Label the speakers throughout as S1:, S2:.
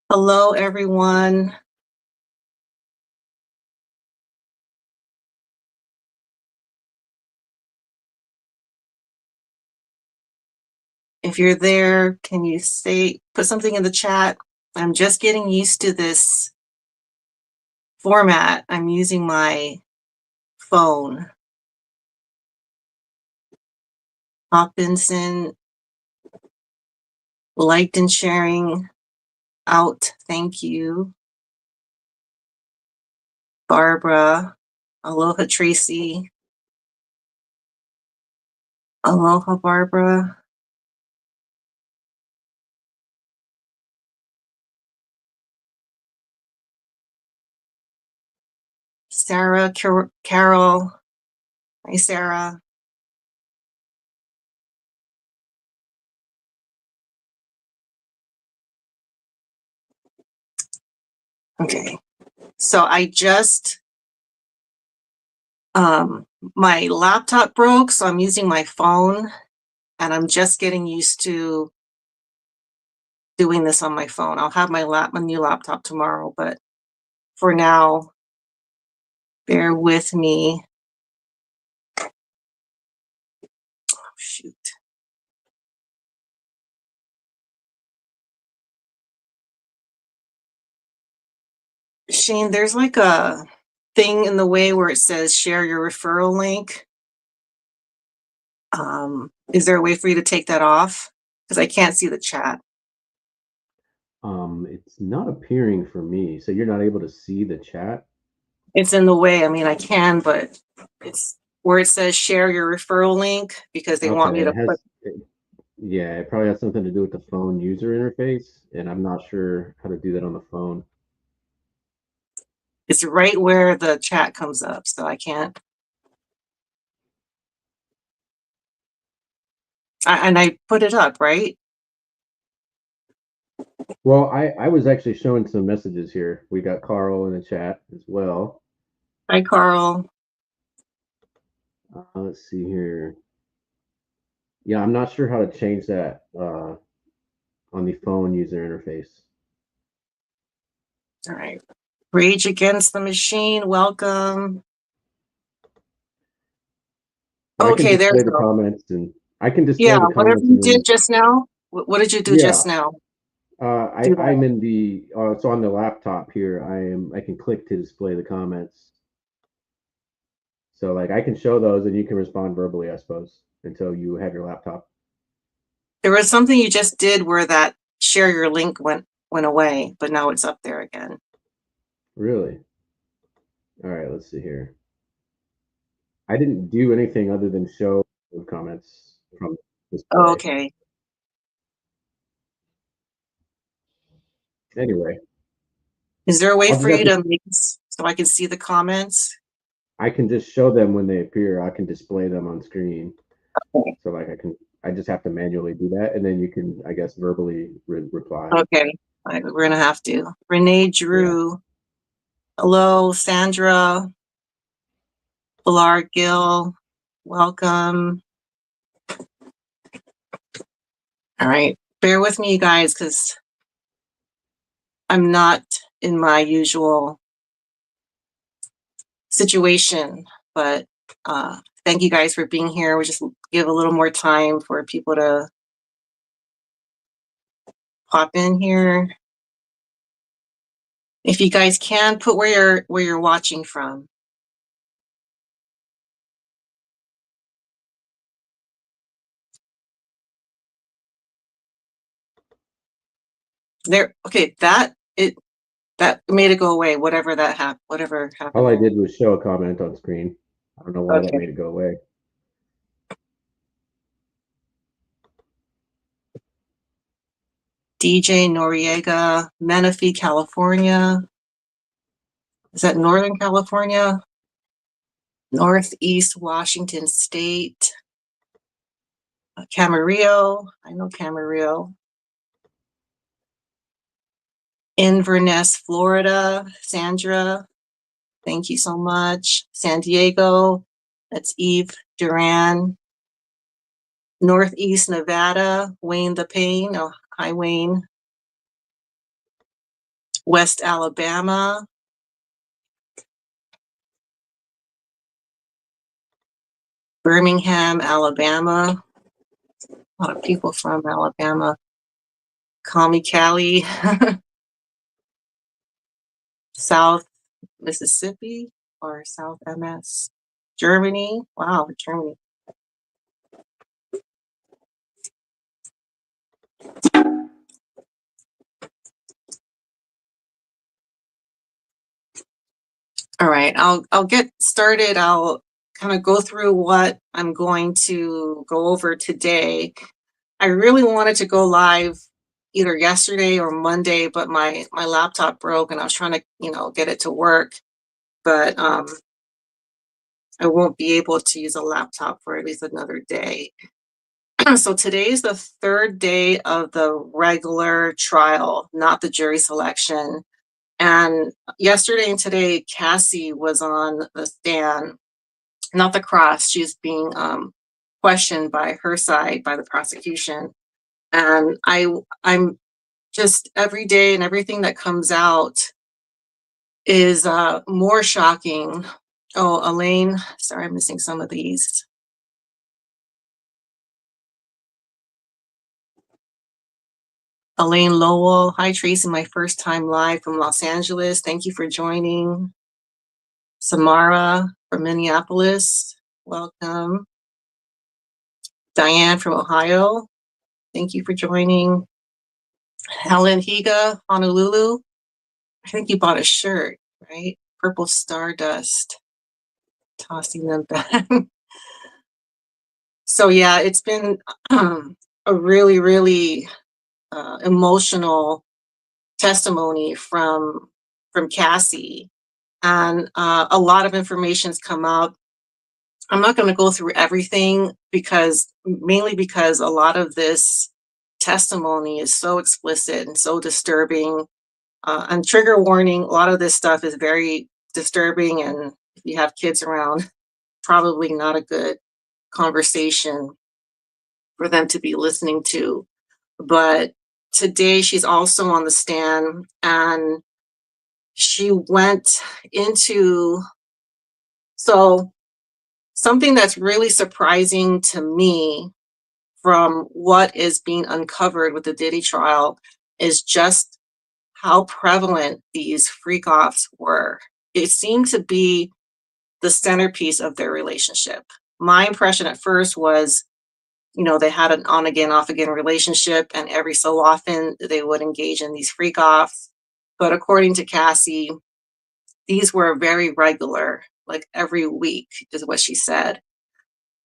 S1: Hello, everyone. If you're there, can you put something in the chat? I'm just getting used to this format. I'm using my phone. Hopkinson, liked and sharing out. Thank you. Barbara. Aloha, Tracy. Aloha, Barbara. Sarah, Carol. Hi, Sarah. Okay. So I just, my laptop broke, so I'm using my phone, and I'm just getting used to doing this on my phone. I'll have my new laptop tomorrow, but for now, bear with me. Oh, shoot. Shane, there's like a thing in the way where it says share your referral link. Is there a way for you to take that off? Because I can't see the chat.
S2: It's not appearing for me. So you're not able to see the chat?
S1: It's in the way. I mean, I can, but it's where it says share your referral link because they want me
S2: Okay,
S1: to put.
S2: yeah, it probably has something to do with the phone user interface, and I'm not sure how to do that on the phone.
S1: It's right where the chat comes up, so I can't. And I put it up, right?
S2: Well, I was actually showing some messages here. We got Carl in the chat as well.
S1: Hi, Carl.
S2: Let's see here. Yeah, I'm not sure how to change that on the phone user interface.
S1: All right. Rage Against the Machine, welcome.
S2: Well, I can
S1: Okay, there
S2: display
S1: you
S2: the
S1: go.
S2: comments, and I can display
S1: Yeah,
S2: the
S1: whatever
S2: comments,
S1: you
S2: and
S1: did
S2: then
S1: just now. What did you do
S2: yeah,
S1: just now?
S2: I
S1: Do
S2: I'm
S1: that.
S2: in the so on the laptop here. I can click to display the comments. So like I can show those and you can respond verbally, I suppose, until you have your laptop.
S1: There was something you just did where that share your link went away, but now it's up there again.
S2: Really? All right, let's see here. I didn't do anything other than show the comments from
S1: Oh,
S2: display.
S1: okay.
S2: Anyway,
S1: Is there a way
S2: I'll
S1: for
S2: just have
S1: you
S2: to
S1: to make this so I can see the comments?
S2: I can just show them when they appear. I can display them on screen.
S1: Okay.
S2: So like I just have to manually do that and then you can I guess verbally reply.
S1: Okay. We're gonna have to. Renee
S2: Yeah.
S1: Drew. Hello, Sandra. Pilar Gill. Welcome. All right. Bear with me, you guys, because I'm not in my usual situation, but thank you guys for being here. We just give a little more time for people to pop in here. If you guys can, put where you're watching from. There. Okay, that made it go away. Whatever
S2: All
S1: happened
S2: I
S1: there.
S2: did was show a comment on screen. I don't know why that
S1: Okay.
S2: made it go away.
S1: DJ Noriega, Menifee, California. Is that Northern California? Northeast Washington State. Camarillo. I know Camarillo. Inverness, Florida. Sandra, thank you so much. San Diego, that's Eve Duran. Northeast Nevada, Wayne the Pain. Oh, hi, Wayne. West Alabama, Birmingham, Alabama. A lot of people from Alabama. Call me Callie. South Mississippi or South MS. Germany. Wow, Germany. All right, I'll get started. I'll kind of go through what I'm going to go over today. I really wanted to go live either yesterday or Monday, but my laptop broke and I was trying to, get it to work, but I won't be able to use a laptop for at least another day. So today is the third day of the regular trial, not the jury selection. And yesterday and today, Cassie was on the stand, not the cross. She's being questioned by her side, by the prosecution. And I'm just every day and everything that comes out is more shocking. Oh, Elaine, sorry, I'm missing some of these. Elaine Lowell, hi Tracy, my first time live from Los Angeles. Thank you for joining. Samara from Minneapolis, welcome. Diane from Ohio, thank you for joining. Helen Higa, Honolulu, I think you bought a shirt, right? Purple Stardust, tossing them back. So yeah, it's been a really, really emotional testimony from Cassie, and a lot of information's come out. I'm not going to go through everything mainly because a lot of this testimony is so explicit and so disturbing. And trigger warning, a lot of this stuff is very disturbing, and if you have kids around, probably not a good conversation for them to be listening to. But today she's also on the stand, and she went into something that's really surprising to me from what is being uncovered with the Diddy trial is just how prevalent these freak-offs were. It seemed to be the centerpiece of their relationship. My impression at first was, they had an on again, off again relationship, and every so often they would engage in these freak-offs. But according to Cassie, these were very regular, like every week is what she said.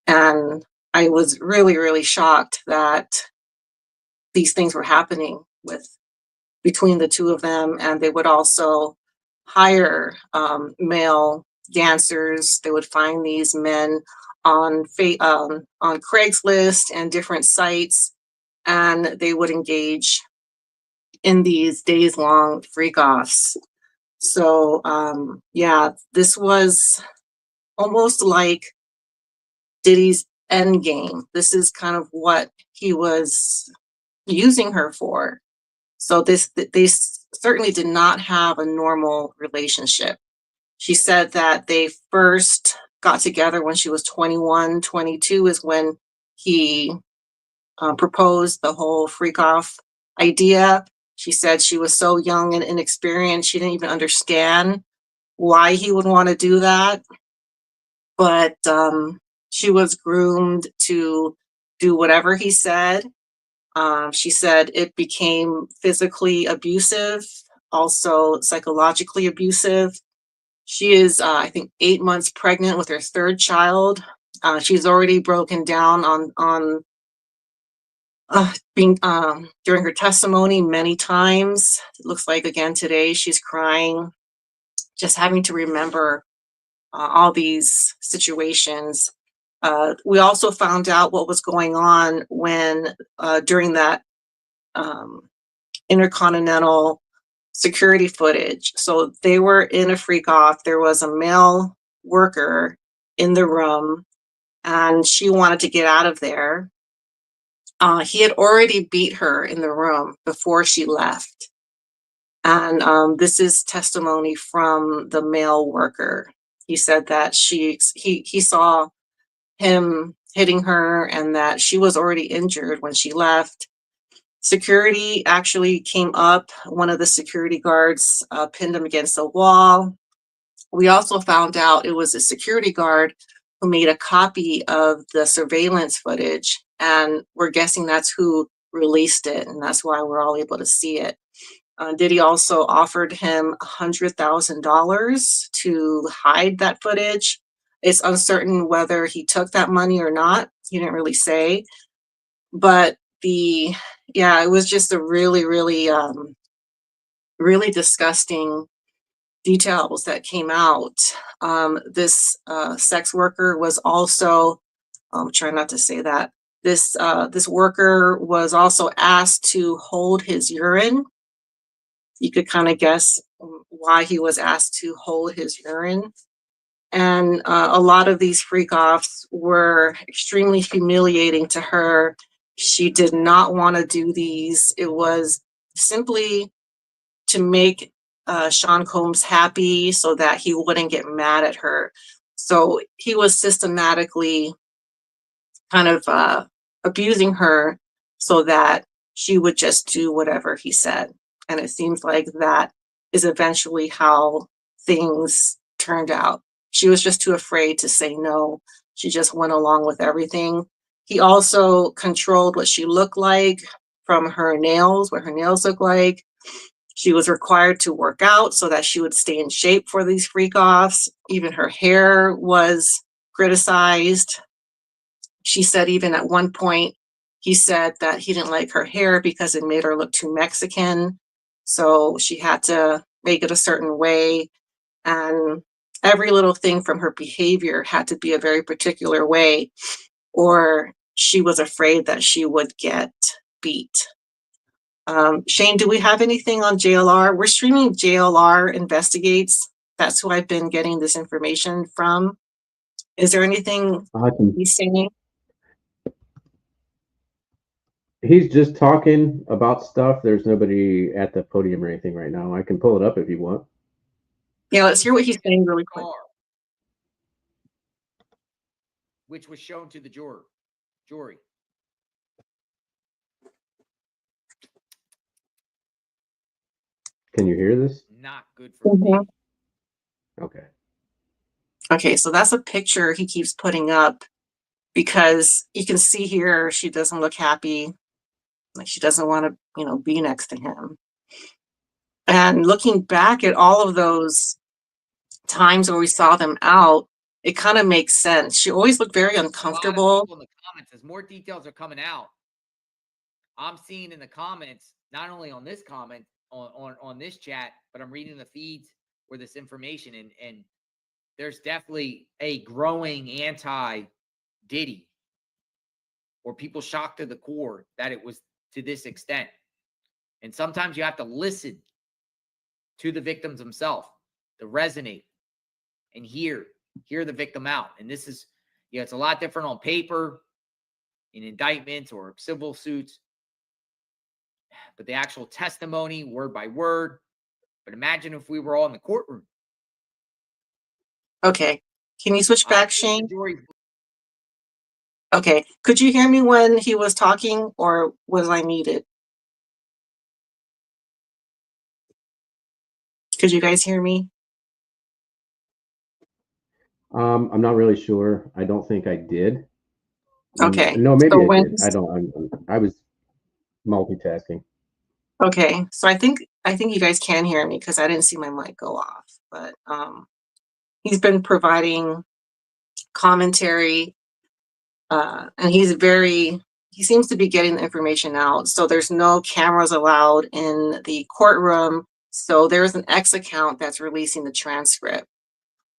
S1: And I was really, really shocked that these things were happening between the two of them. And they would also hire male dancers. They would find these men on Craigslist and different sites, and they would engage in these days-long freak-offs. So yeah, this was almost like Diddy's end game. This is kind of what he was using her for. So they certainly did not have a normal relationship. She said that they first got together when she was 21, 22 is when he proposed the whole freak off idea. She said she was so young and inexperienced, she didn't even understand why he would want to do that. But she was groomed to do whatever he said. She said it became physically abusive, also psychologically abusive. She is, I think, 8 months pregnant with her third child. She's already broken down on being during her testimony many times. It looks like again today she's crying, just having to remember all these situations. We also found out what was going on when during that intercontinental security footage. So they were in a freak off. There was a male worker in the room, and she wanted to get out of there. He had already beat her in the room before she left. And this is testimony from the male worker. He said that he saw him hitting her and that she was already injured when she left. Security actually came up. One of the security guards pinned him against a wall. We also found out it was a security guard who made a copy of the surveillance footage, and we're guessing that's who released it, and that's why we're all able to see it. Diddy also offered him $100,000 to hide that footage. It's uncertain whether he took that money or not. He didn't really say, but yeah, it was just a really disgusting details that came out. This sex worker was also, try not to say that. This worker was also asked to hold his urine. You could kind of guess why he was asked to hold his urine. And a lot of these freak offs were extremely humiliating to her. She did not want to do these. It was simply to make Sean Combs happy so that he wouldn't get mad at her. So he was systematically kind of abusing her so that she would just do whatever he said. And it seems like that is eventually how things turned out. She was just too afraid to say no. She just went along with everything. He also controlled what she looked like, from her nails, what her nails look like. She was required to work out so that she would stay in shape for these freak offs. Even her hair was criticized. She said even at one point, he said that he didn't like her hair because it made her look too Mexican. So she had to make it a certain way. And every little thing from her behavior had to be a very particular way, or she was afraid that she would get beat. Shane, do we have anything on JLR? We're streaming JLR Investigates. That's who I've been getting this information from. Is there anything he's saying?
S2: He's just talking about stuff. There's nobody at the podium or anything right now. I can pull it up if you want.
S1: Yeah, let's hear what he's saying really quick.
S3: Which was shown to the jury.
S2: Can you hear this?
S3: Not good for me.
S2: Okay.
S1: Okay, so that's a picture he keeps putting up because you can see here she doesn't look happy. Like she doesn't want to, be next to him. And looking back at all of those times where we saw them out, it kind of makes sense. She always looked very uncomfortable.
S3: In the comments, as more details are coming out, I'm seeing in the comments, not only on this comment, on this chat, but I'm reading the feeds where this information, and there's definitely a growing anti-Diddy, or people shocked to the core that it was to this extent. And sometimes you have to listen to the victims themselves to resonate and hear the victim out. And this is, it's a lot different on paper, in indictments or civil suits, but the actual testimony, word by word. But imagine if we were all in the courtroom.
S1: Okay. Can you switch back, Shane? Okay. Could you hear me when he was talking, or was I muted? Could you guys hear me?
S2: I'm not really sure. I don't think I did.
S1: Okay.
S2: No, maybe I did. I don't. I was multitasking.
S1: Okay. So I think you guys can hear me because I didn't see my mic go off. But he's been providing commentary, and he seems to be getting the information out. So there's no cameras allowed in the courtroom. So there's an X account that's releasing the transcript.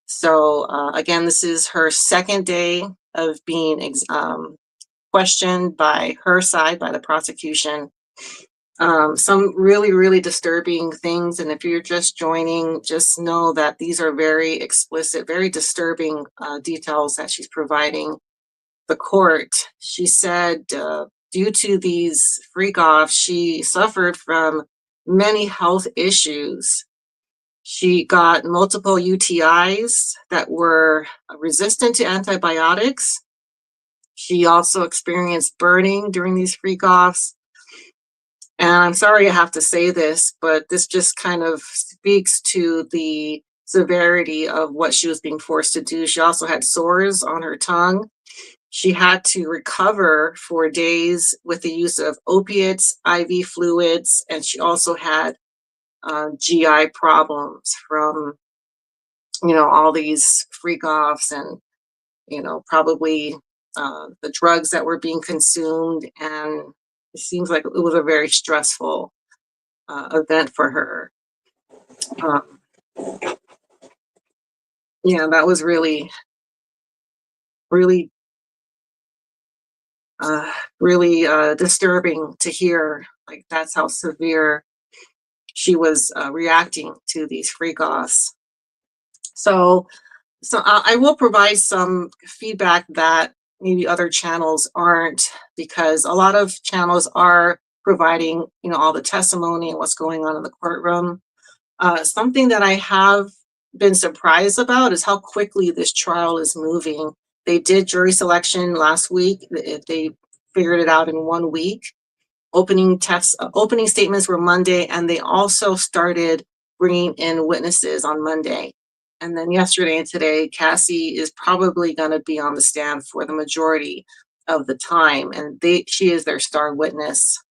S1: So again, this is her second day of being questioned by her side, by the prosecution. Some really disturbing things. And if you're just joining, just know that these are very explicit, very disturbing details that she's providing the court. She said due to these freak offs, she suffered from many health issues. She got multiple UTIs that were resistant to antibiotics. She also experienced burning during these freak-offs. And I'm sorry I have to say this, but this just kind of speaks to the severity of what she was being forced to do. She also had sores on her tongue. She had to recover for days with the use of opiates, IV fluids, and she also had GI problems from, all these freak-offs and, probably the drugs that were being consumed. And it seems like it was a very stressful event for her. Um, yeah, that was really, really, really disturbing to hear. Like, that's how severe she was reacting to these freak-offs. So, I will provide some feedback that maybe other channels aren't, because a lot of channels are providing, all the testimony and what's going on in the courtroom. Something that I have been surprised about is how quickly this trial is moving. They did jury selection last week. They figured it out in 1 week. Opening statements were Monday, and they also started bringing in witnesses on Monday. And then yesterday and today, Cassie is probably going to be on the stand for the majority of the time, and she is their star witness.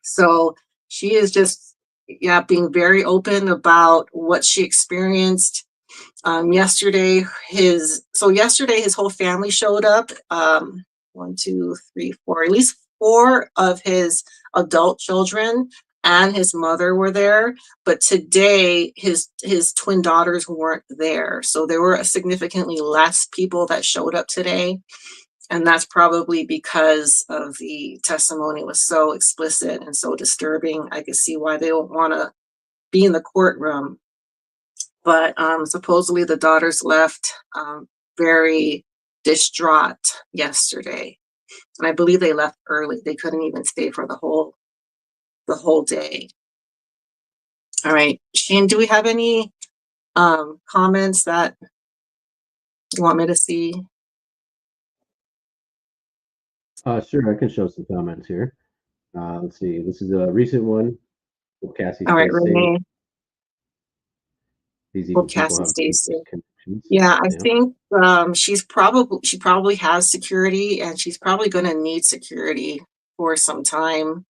S1: So she is just, being very open about what she experienced. Yesterday, his whole family showed up. 1, 2, 3, 4, at least 4 of his adult children and his mother were there. But today, his twin daughters weren't there. So there were significantly less people that showed up today. And that's probably because of the testimony was so explicit and so disturbing. I could see why they don't want to be in the courtroom. But supposedly the daughters left very distraught yesterday. And I believe they left early. They couldn't even stay for the whole day. All right, Shane, do we have any comments that you want me to see?
S2: Sure, I can show some comments here. Let's see. This is a recent one. Will Cassie
S1: All right,
S2: stay safe?
S1: Renee.
S2: These
S1: Will
S2: evil people
S1: Cassie
S2: have
S1: stay safe?
S2: connections.
S1: Yeah, I think she probably has security, and she's probably going to need security for some time,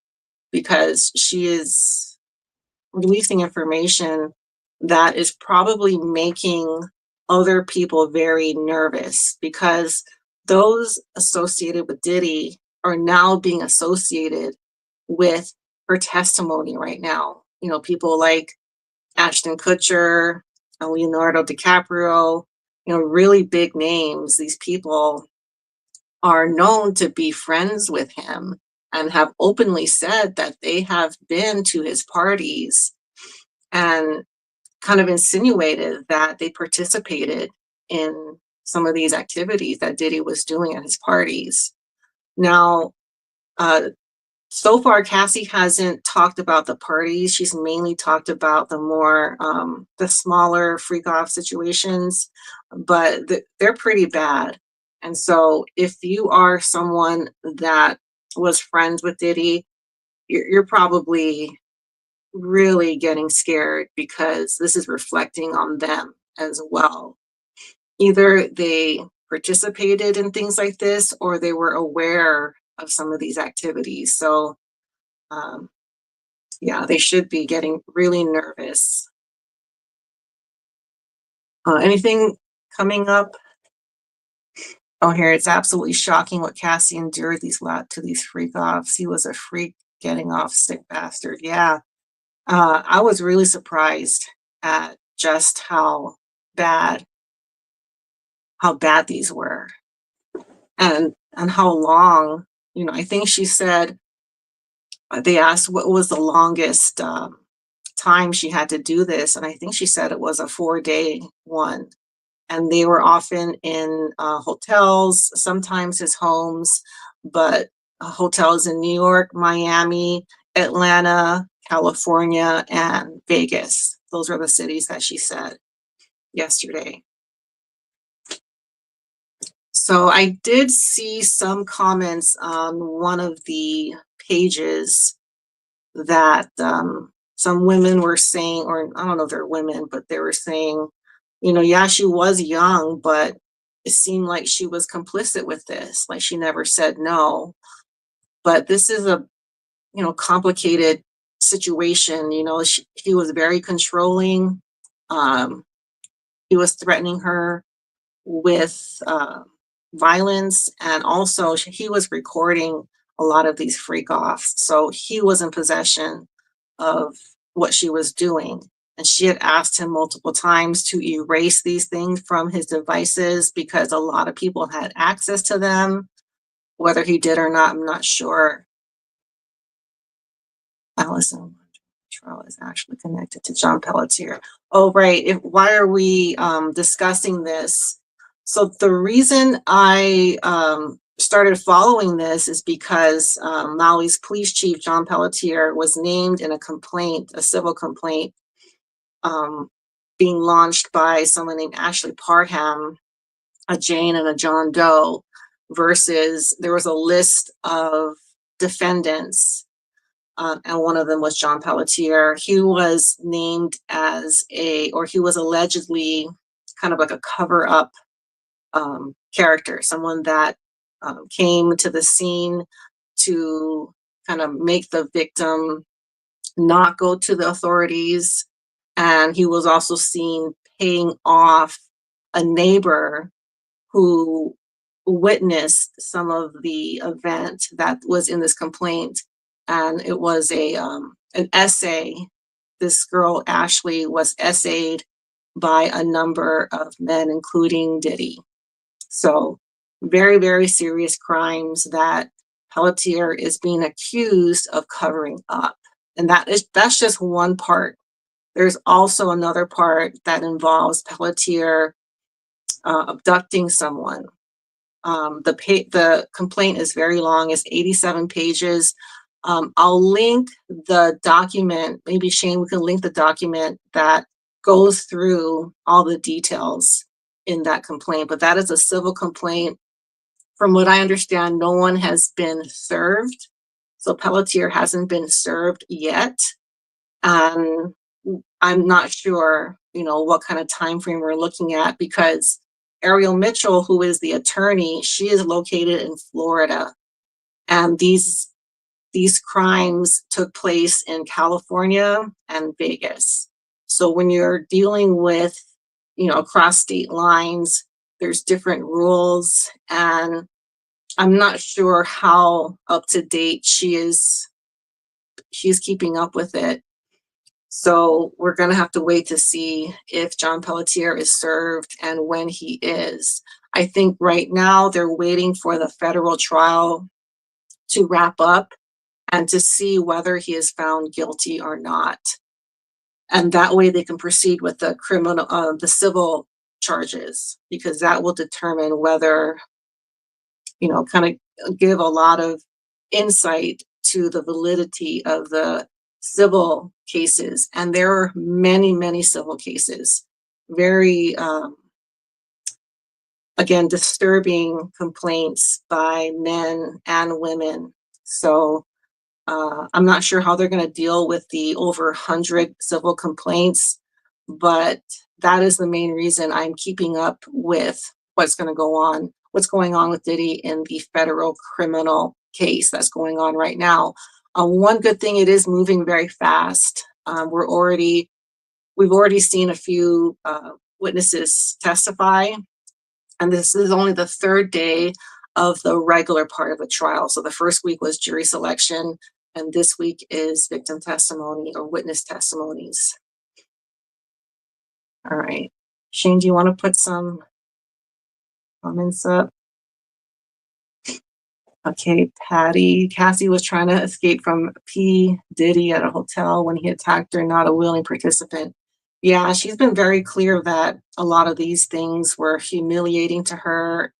S1: because she is releasing information that is probably making other people very nervous, because those associated with Diddy are now being associated with her testimony right now. People like Ashton Kutcher, Leonardo DiCaprio, really big names. These people are known to be friends with him and have openly said that they have been to his parties and kind of insinuated that they participated in some of these activities that Diddy was doing at his parties. Now, so far, Cassie hasn't talked about the parties. She's mainly talked about the smaller freak-off situations, but they're pretty bad. And so if you are someone that was friends with Diddy, you're probably really getting scared, because this is reflecting on them as well. Either they participated in things like this, or they were aware of some of these activities. So they should be getting really nervous. Anything coming up? Oh, here, it's absolutely shocking what Cassie endured to these freak-offs. He was a freak getting off, sick bastard. Yeah. I was really surprised at just how bad these were, and how long. I think she said, they asked what was the longest time she had to do this, and I think she said it was a 4-day one. And they were often in hotels, sometimes his homes, but hotels in New York, Miami, Atlanta, California, and Vegas. Those are the cities that she said yesterday. So I did see some comments on one of the pages that some women were saying, or I don't know if they're women, but they were saying, you know, yeah, she was young, but it seemed like she was complicit with this. Like she never said no. But this is a, you know, complicated situation. You know, he was very controlling. He was threatening her with violence, and also he was recording a lot of these freak offs. So he was in possession of what she was doing. And she had asked him multiple times to erase these things from his devices because a lot of people had access to them. Whether he did or not, I'm not sure. Allison trial is actually connected to John Pelletier. Oh, right. Why are we discussing this? So the reason I started following this is because Maui's police chief, John Pelletier, was named in a complaint, a civil complaint, being launched by someone named Ashley Parham, a Jane and a John Doe, versus there was a list of defendants, and one of them was John Pelletier. He was named as he was allegedly kind of like a cover up character, someone that came to the scene to kind of make the victim not go to the authorities. And he was also seen paying off a neighbor who witnessed some of the event that was in this complaint. And it was an essay. This girl, Ashley, was essayed by a number of men, including Diddy. So very, very serious crimes that Pelletier is being accused of covering up. And that's just one part. There's also another part that involves Pelletier abducting someone. The complaint is very long. It's 87 pages. I'll link the document. Maybe Shane, we can link the document that goes through all the details in that complaint. But that is a civil complaint. From what I understand, no one has been served. So Pelletier hasn't been served yet. And I'm not sure, you know, what kind of time frame we're looking at, because Ariel Mitchell, who is the attorney, she is located in Florida. And these crimes took place in California and Vegas. So when you're dealing with, you know, across state lines, there's different rules. And I'm not sure how up to date she's keeping up with it. So we're going to have to wait to see if John Pelletier is served and when he is. I think right now they're waiting for the federal trial to wrap up and to see whether he is found guilty or not. And that way they can proceed with the the civil charges, because that will determine whether, you know, kind of give a lot of insight to the validity of the civil cases. And there are many, many civil cases, very, again, disturbing complaints by men and women. So I'm not sure how they're going to deal with the over 100 civil complaints, but that is the main reason I'm keeping up with what's going on with Diddy in the federal criminal case that's going on right now. One good thing, it is moving very fast. We've already seen a few witnesses testify, and this is only the third day of the regular part of the trial. So the first week was jury selection, and this week is victim testimony or witness testimonies. All right. Shane, do you want to put some comments up? Okay, Cassie was trying to escape from P. Diddy at a hotel when he attacked her, not a willing participant. Yeah, she's been very clear that a lot of these things were humiliating to her.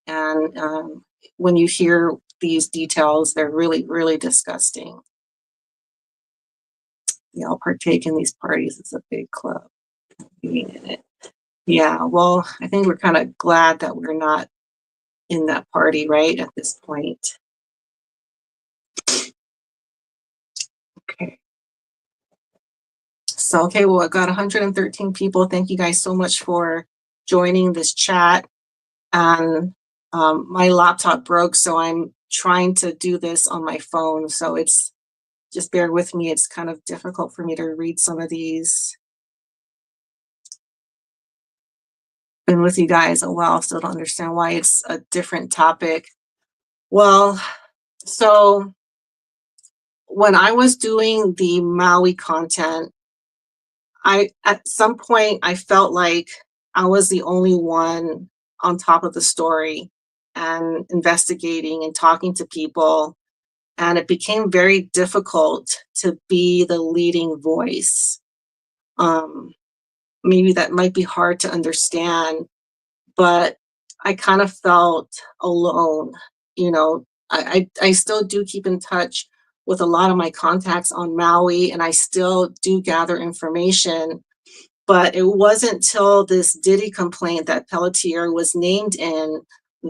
S1: And when you hear these details, they're really, really disgusting. they all partake in these parties. It's a big club. Being in it. Yeah, well, I think we're kind of glad that we're not in that party, right, at this point. Okay. So, okay, well, I got 113 people. Thank you guys so much for joining this chat. And my laptop broke, so I'm trying to do this on my phone. So it's just bear with me. It's kind of difficult for me to read some of these. Been with you guys a while, still don't understand why it's a different topic. Well, so when I was doing the Maui content, at some point I felt like I was the only one on top of the story and investigating and talking to people. And it became very difficult to be the leading voice. Maybe that might be hard to understand, but I kind of felt alone. You know, I still do keep in touch with a lot of my contacts on Maui, and I still do gather information. But it wasn't till this Diddy complaint that Pelletier was named in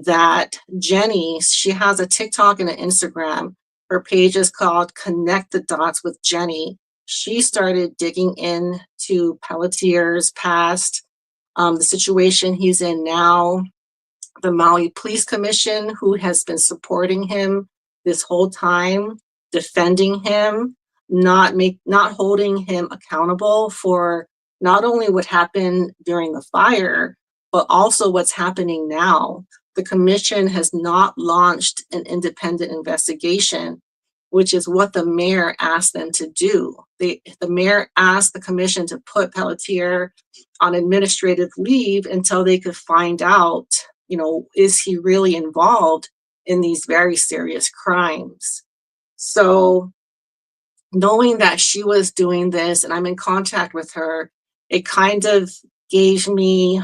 S1: that Jenny, she has a TikTok and an Instagram. Her page is called Connect the Dots with Jenny. She started digging into Pelletier's past, the situation he's in now, the Maui Police Commission, who has been supporting him this whole time, defending him, not holding him accountable for not only what happened during the fire, but also what's happening now. The commission has not launched an independent investigation, which is what the mayor asked them to do. The mayor asked the commission to put Pelletier on administrative leave until they could find out, you know, is he really involved in these very serious crimes? So knowing that she was doing this and I'm in contact with her, it kind of gave me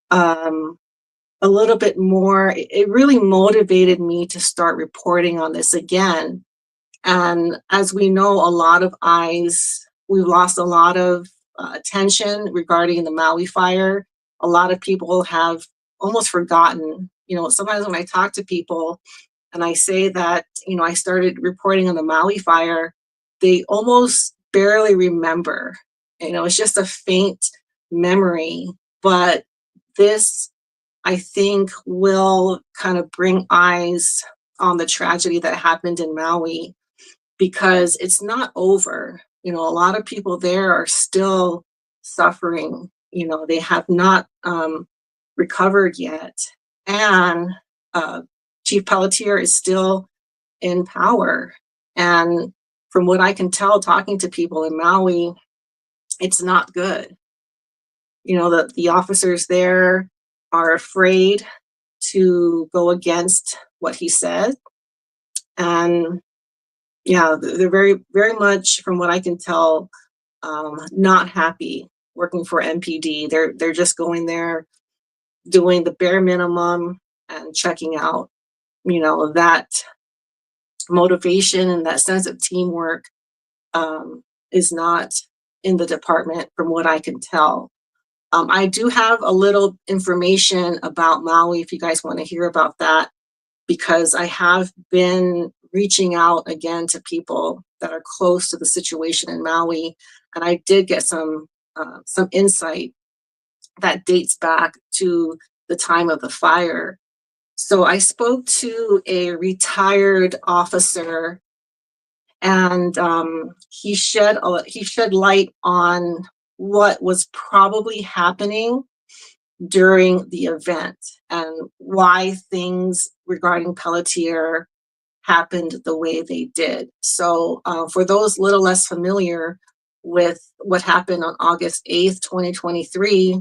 S1: a little bit more, it really motivated me to start reporting on this again. And as we know, a lot of eyes, we've lost a lot of attention regarding the Maui fire. A lot of people have almost forgotten. You know, sometimes when I talk to people and I say that, you know, I started reporting on the Maui fire, they almost barely remember. You know, it's just a faint memory. But this, I think, will kind of bring eyes on the tragedy that happened in Maui, because it's not over. You know, a lot of people there are still suffering. You know, they have not recovered yet. And Chief Pelletier is still in power. And from what I can tell, talking to people in Maui, it's not good. You know, the officers there are afraid to go against what he said. And yeah, they're very, very much, from what I can tell, not happy working for MPD. They're just going there, doing the bare minimum and checking out. You know, that motivation and that sense of teamwork is not in the department, from what I can tell. I do have a little information about Maui if you guys want to hear about that, because I have been reaching out again to people that are close to the situation in Maui, and I did get some insight that dates back to the time of the fire. So I spoke to a retired officer, and he shed light on what was probably happening during the event and why things regarding Pelletier happened the way they did. So for those little less familiar with what happened on August 8th, 2023,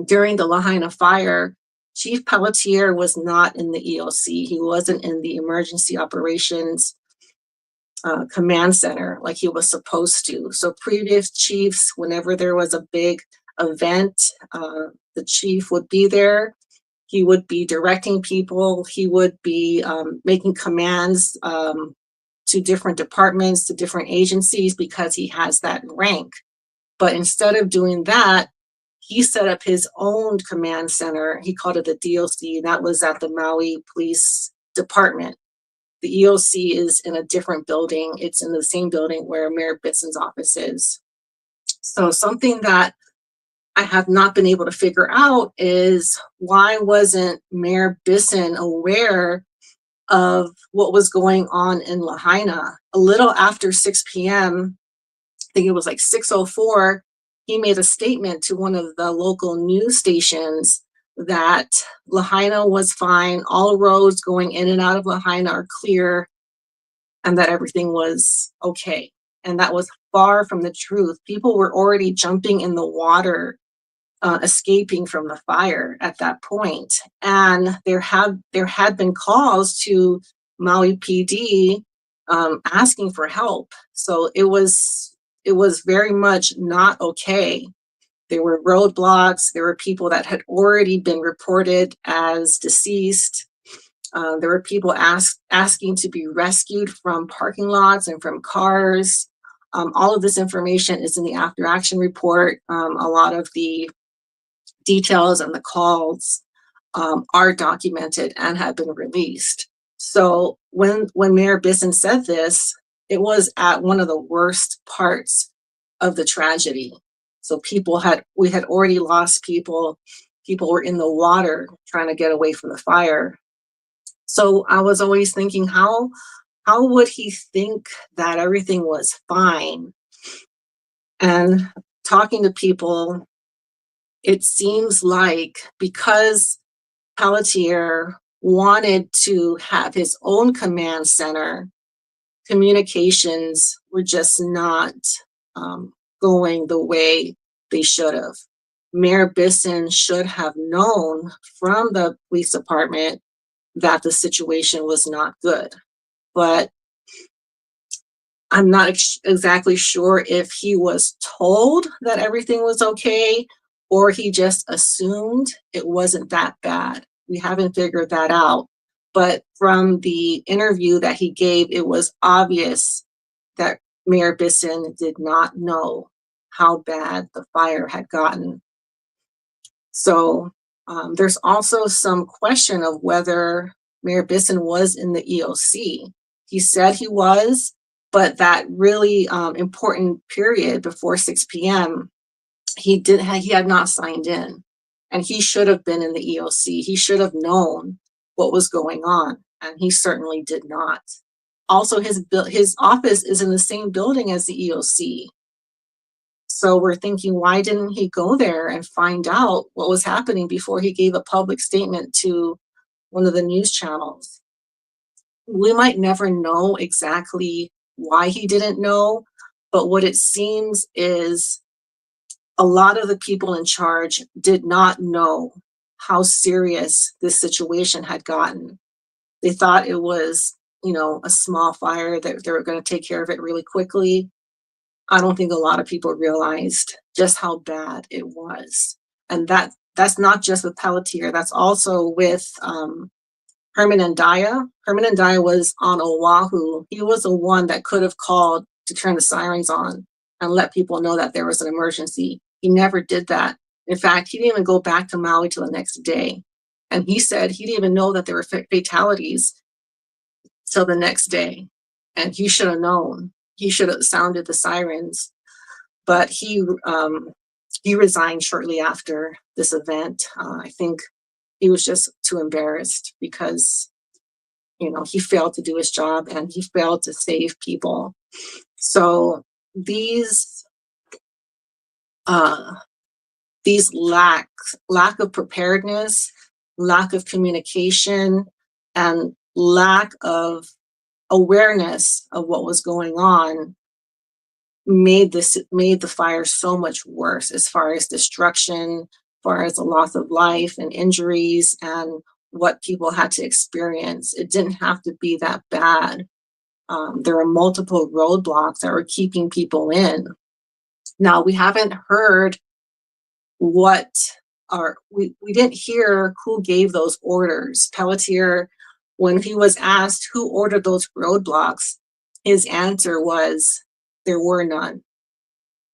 S1: during the Lahaina fire, Chief Pelletier was not in the EOC. He wasn't in the Emergency Operations Command Center like he was supposed to. So previous chiefs, whenever there was a big event, the chief would be there. He would be directing people. He would be making commands to different departments, to different agencies, because he has that rank. But instead of doing that, he set up his own command center. He called it the DOC. That was at the Maui Police Department. The EOC is in a different building. It's in the same building where Mayor Bitson's office is. So something that I have not been able to figure out is, why wasn't Mayor Bison aware of what was going on in Lahaina? A little after 6 p.m., I think it was like 6:04, he made a statement to one of the local news stations that Lahaina was fine, all roads going in and out of Lahaina are clear, and that everything was okay. And that was far from the truth. People were already jumping in the water, escaping from the fire at that point. And there had been calls to Maui PD asking for help. So it was very much not okay. There were roadblocks. There were people that had already been reported as deceased. There were people asking to be rescued from parking lots and from cars. All of this information is in the after action report. A lot of the details and the calls are documented and have been released. So when Mayor Bison said this, it was at one of the worst parts of the tragedy. So we had already lost people. People were in the water trying to get away from the fire. So I was always thinking, how would he think that everything was fine? And talking to people, it seems like because Pelletier wanted to have his own command center, communications were just not going the way they should have. Mayor Bison should have known from the police department that the situation was not good. But I'm not exactly sure if he was told that everything was okay, or he just assumed it wasn't that bad. We haven't figured that out. But from the interview that he gave, it was obvious that Mayor Bison did not know how bad the fire had gotten. So there's also some question of whether Mayor Bison was in the EOC. He said he was, but that really important period before 6 p.m., he had not signed in, and he should have been in the EOC. He should have known what was going on, and he certainly did not. Also, his office is in the same building as the EOC. So we're thinking, why didn't he go there and find out what was happening before he gave a public statement to one of the news channels? We might never know exactly why he didn't know, but what it seems is a lot of the people in charge did not know how serious this situation had gotten. They thought it was, a small fire, that they were going to take care of it really quickly. I don't think a lot of people realized just how bad it was. And that's not just with Pelletier, that's also with Herman and Daya. Herman and Daya was on Oahu. He was the one that could have called to turn the sirens on and let people know that there was an emergency. He never did that. In fact, he didn't even go back to Maui till the next day. And he said he didn't even know that there were fatalities till the next day. And he should have known. He should have sounded the sirens. But he resigned shortly after this event. I think he was just too embarrassed because, he failed to do his job and he failed to save people. So these lack of preparedness, lack of communication, and lack of awareness of what was going on made the fire so much worse, as far as destruction, as far as the loss of life and injuries and what people had to experience. It didn't have to be that bad. There were multiple roadblocks that were keeping people in. Now, we haven't heard we didn't hear who gave those orders. Pelletier, when he was asked who ordered those roadblocks, his answer was there were none.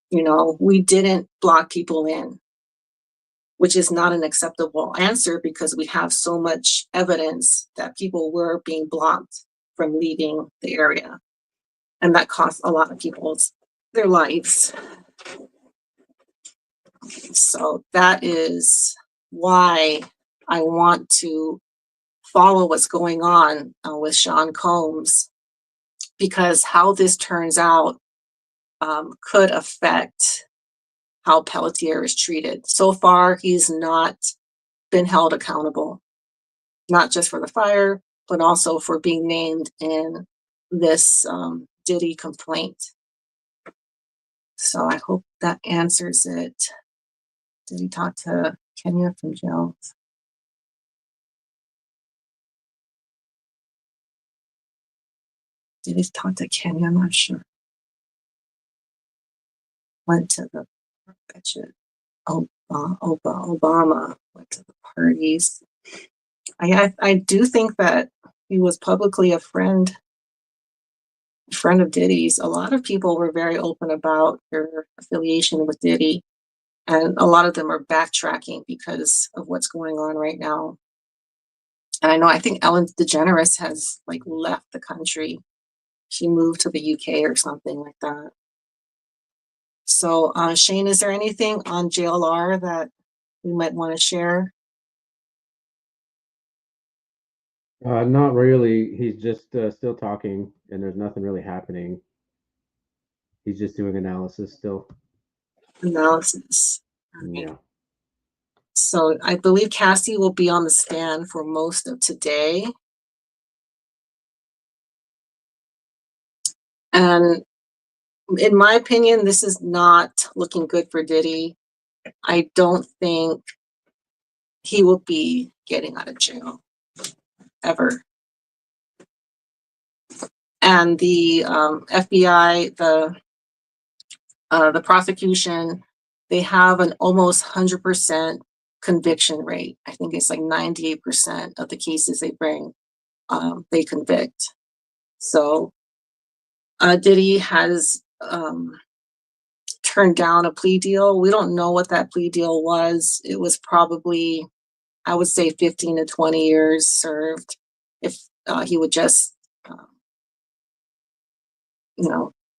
S1: You know, we didn't block people in, which is not an acceptable answer because we have so much evidence that people were being blocked from leaving the area. And that cost a lot of people their lives. So that is why I want to follow what's going on with Sean Combs, because how this turns out could affect how Pelletier is treated. So far, he's not been held accountable, not just for the fire, but also for being named in this Diddy complaint. So I hope that answers it. Did he talk to Kenya from jail? Did he talk to Kenya? I'm not sure. Went to the budget. Obama went to the parties. I do think that he was publicly a friend of Diddy's. A lot of people were very open about their affiliation with Diddy, and a lot of them are backtracking because of what's going on right now. And I think Ellen DeGeneres has like left the country. She moved to the UK or something like that. So Shane, is there anything on JLR that we might want to share?
S2: Not really. He's just still talking, and there's nothing really happening. He's just doing analysis still.
S1: Analysis.
S2: Yeah.
S1: So I believe Cassie will be on the stand for most of today. And in my opinion, this is not looking good for Diddy. I don't think he will be getting out of jail ever. And the FBI, the prosecution, they have an almost 100% conviction rate. I think it's like 98% of the cases they bring, they convict. So Diddy has turned down a plea deal. We don't know what that plea deal was. It was probably, I would say, 15 to 20 years served if he would just,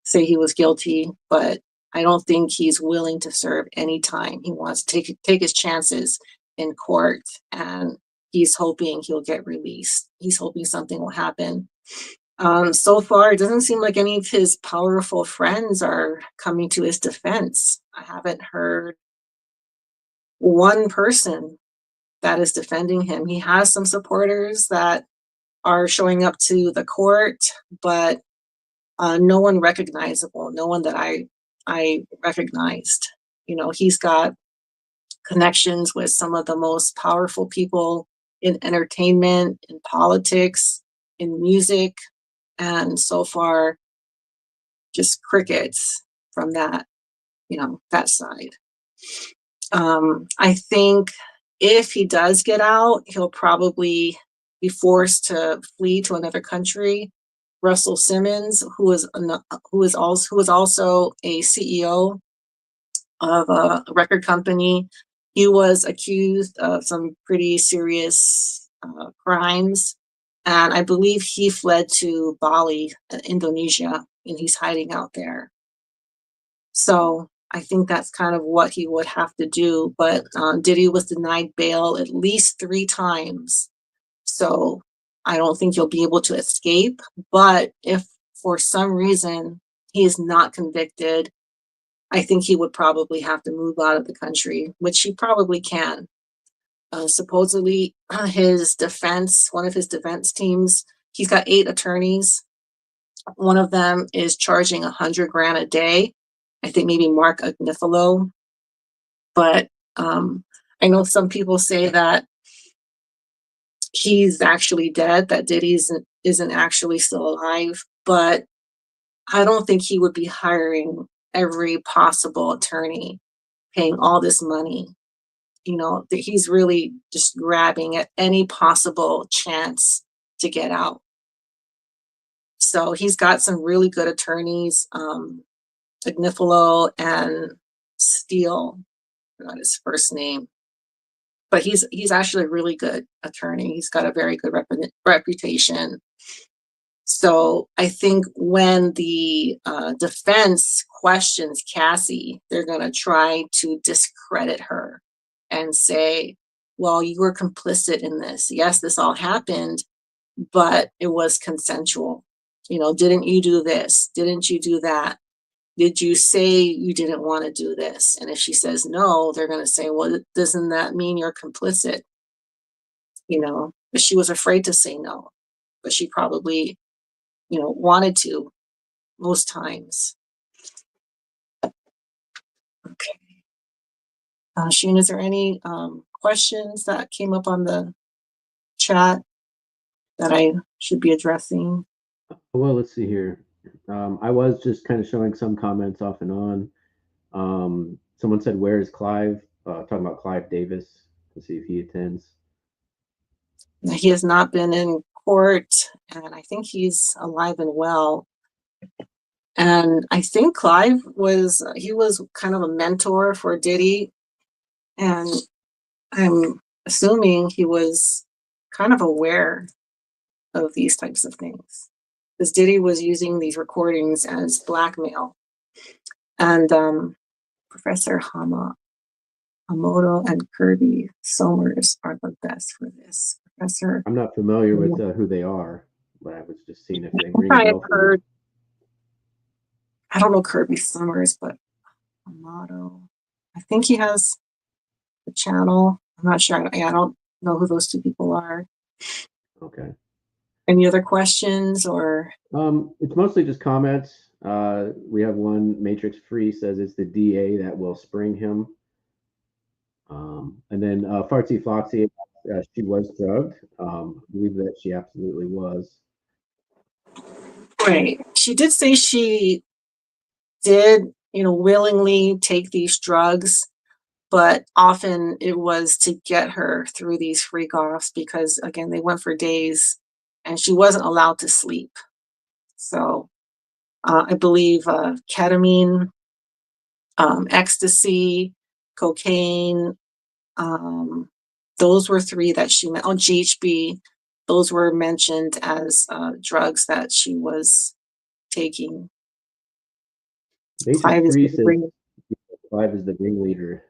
S1: say he was guilty. But I don't think he's willing to serve any time. He wants to take his chances in court, and he's hoping he'll get released. He's hoping something will happen. So far, it doesn't seem like any of his powerful friends are coming to his defense. I haven't heard one person that is defending him. He has some supporters that are showing up to the court, but no one recognizable, no one that I recognized. He's got connections with some of the most powerful people in entertainment, in politics, in music. And so far, just crickets from that, that side. I think if he does get out, he'll probably be forced to flee to another country. Russell Simmons, who was also a CEO of a record company, he was accused of some pretty serious crimes. And I believe he fled to Bali, Indonesia, and he's hiding out there. So I think that's kind of what he would have to do. But Diddy was denied bail at least 3 times. So I don't think he'll be able to escape. But if for some reason he is not convicted, I think he would probably have to move out of the country, which he probably can. Supposedly, one of his defense teams, he's got 8 attorneys. One of them is charging $100,000 a day. I think maybe Mark Agnifilo. But I know some people say that he's actually dead, that Diddy isn't actually still alive. But I don't think he would be hiring every possible attorney, paying all this money. That he's really just grabbing at any possible chance to get out. So he's got some really good attorneys, Agnifilo and Steele, not his first name, but he's actually a really good attorney. He's got a very good reputation. So I think when the defense questions Cassie, they're going to try to discredit her and say, well, you were complicit in this. Yes, this all happened, but it was consensual. You know, didn't you do this? Didn't you do that? Did you say you didn't want to do this? And if she says no, they're going to say, well, doesn't that mean you're complicit? You know, but she was afraid to say no, but she probably, you know, wanted to most times. Okay. Sheen, is there any questions that came up on the chat that I should be addressing?
S2: Well, let's see here. I was just kind of showing some comments off and on. Someone said, "Where is Clive?" Talking about Clive Davis to see if he attends.
S1: He has not been in court, and I think he's alive and well. And I think Clive was kind of a mentor for Diddy, and I'm assuming he was kind of aware of these types of things, because Diddy was using these recordings as blackmail. And Professor Hamoto and Kirby Somers are the best for this. Professor,
S2: I'm not familiar with who they are, but I was just seeing if they ring
S1: I
S2: a
S1: have
S2: bell.
S1: heard. I don't know Kirby Somers, but Hamoto. I think he has a channel. I'm not sure. I don't know who those two people are.
S2: Okay.
S1: Any other questions or?
S2: It's mostly just comments. We have one, Matrix Free says it's the DA that will spring him. And then Fartsy Foxy, she was drugged. I believe that she absolutely was.
S1: Right. She did say she did, you know, willingly take these drugs, but often it was to get her through these freak offs because, again, they went for days and she wasn't allowed to sleep. So I believe ketamine, ecstasy, cocaine, those were three that she met. Oh, GHB, those were mentioned as drugs that she was taking.
S2: Matrix Free says Clive is the ringleader.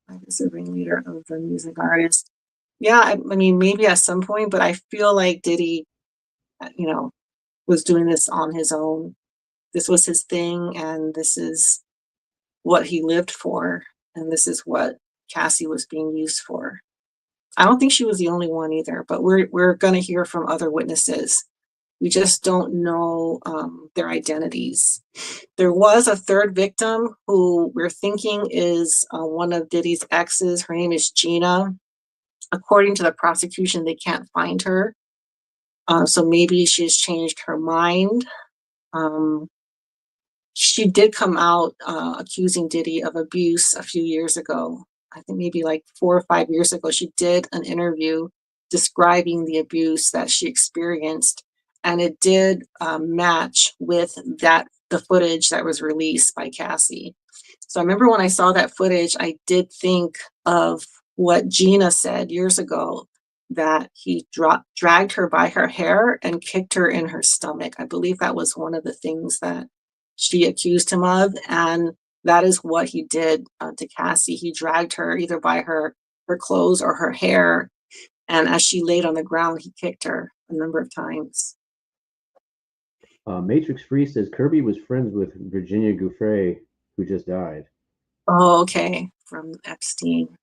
S1: Clive is the ringleader of the music artist. Yeah, I mean, maybe at some point, but I feel like Diddy, you know, was doing this on his own. This was his thing, and this is what he lived for, and this is what Cassie was being used for. I don't think she was the only one either, but we're going to hear from other witnesses. We just don't know their identities. There was a third victim who we're thinking is one of Diddy's exes. Her name is Gina. According to the prosecution, they can't find her. So maybe she's changed her mind. She did come out accusing Diddy of abuse a few years ago. I think maybe like 4 or 5 years ago, she did an interview describing the abuse that she experienced. And it did match with the footage that was released by Cassie. So I remember when I saw that footage, I did think of what Gina said years ago, that he dragged her by her hair and kicked her in her stomach. I believe that was one of the things that she accused him of, and that is what he did to Cassie. He dragged her either by her clothes or her hair, and as she laid on the ground, he kicked her a number of times.
S2: Matrix Free says Kirby was friends with Virginia Giuffre, who just died.
S1: Oh, okay, from Epstein.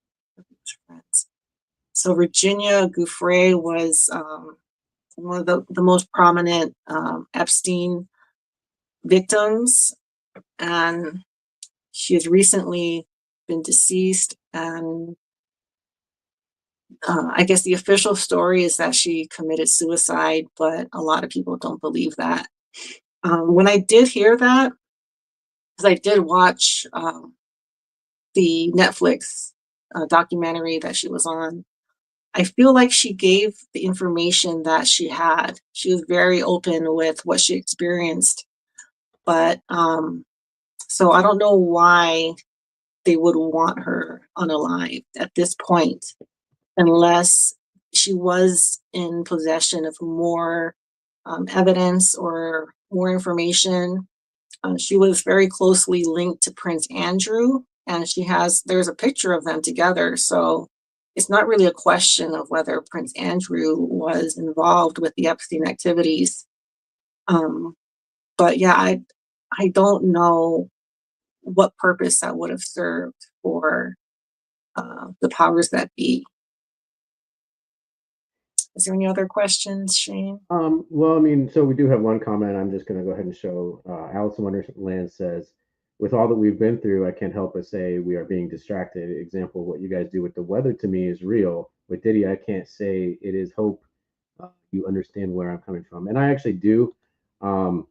S1: So Virginia Giuffre was one of the most prominent Epstein victims, and she has recently been deceased. And I guess the official story is that she committed suicide, but a lot of people don't believe that. When I did hear that, because I did watch the Netflix documentary that she was on, I feel like she gave the information that she had. She was very open with what she experienced, but so I don't know why they would want her unalived at this point, unless she was in possession of more evidence or more information. She was very closely linked to Prince Andrew, and there's a picture of them together. So it's not really a question of whether Prince Andrew was involved with the Epstein activities. Um, but yeah, I don't know what purpose that would have served for the powers that be. Is there any other questions, Shane?
S2: Well, I mean, so we do have one comment. I'm just going to go ahead and show. Alice in Wonderland says, "With all that we've been through, I can't help but say we are being distracted. Example, what you guys do with the weather to me is real. With Diddy, I can't say it is hope. You understand where I'm coming from, and I actually do. Um,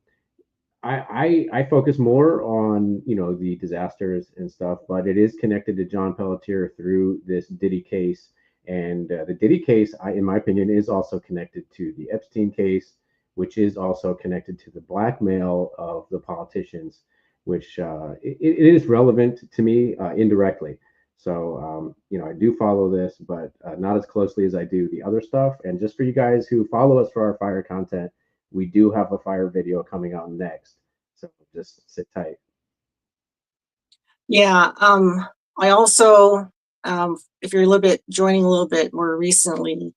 S2: I focus more on the disasters and stuff, but it is connected to John Pelletier through this Diddy case, and the Diddy case, in my opinion, is also connected to the Epstein case, which is also connected to the blackmail of the politicians, which it is relevant to me indirectly. So I do follow this, but not as closely as I do the other stuff. And just for you guys who follow us for our fire content, we do have a fire video coming out next. So just sit tight.
S1: Yeah, I also, if you're a little bit joining a little bit more recently,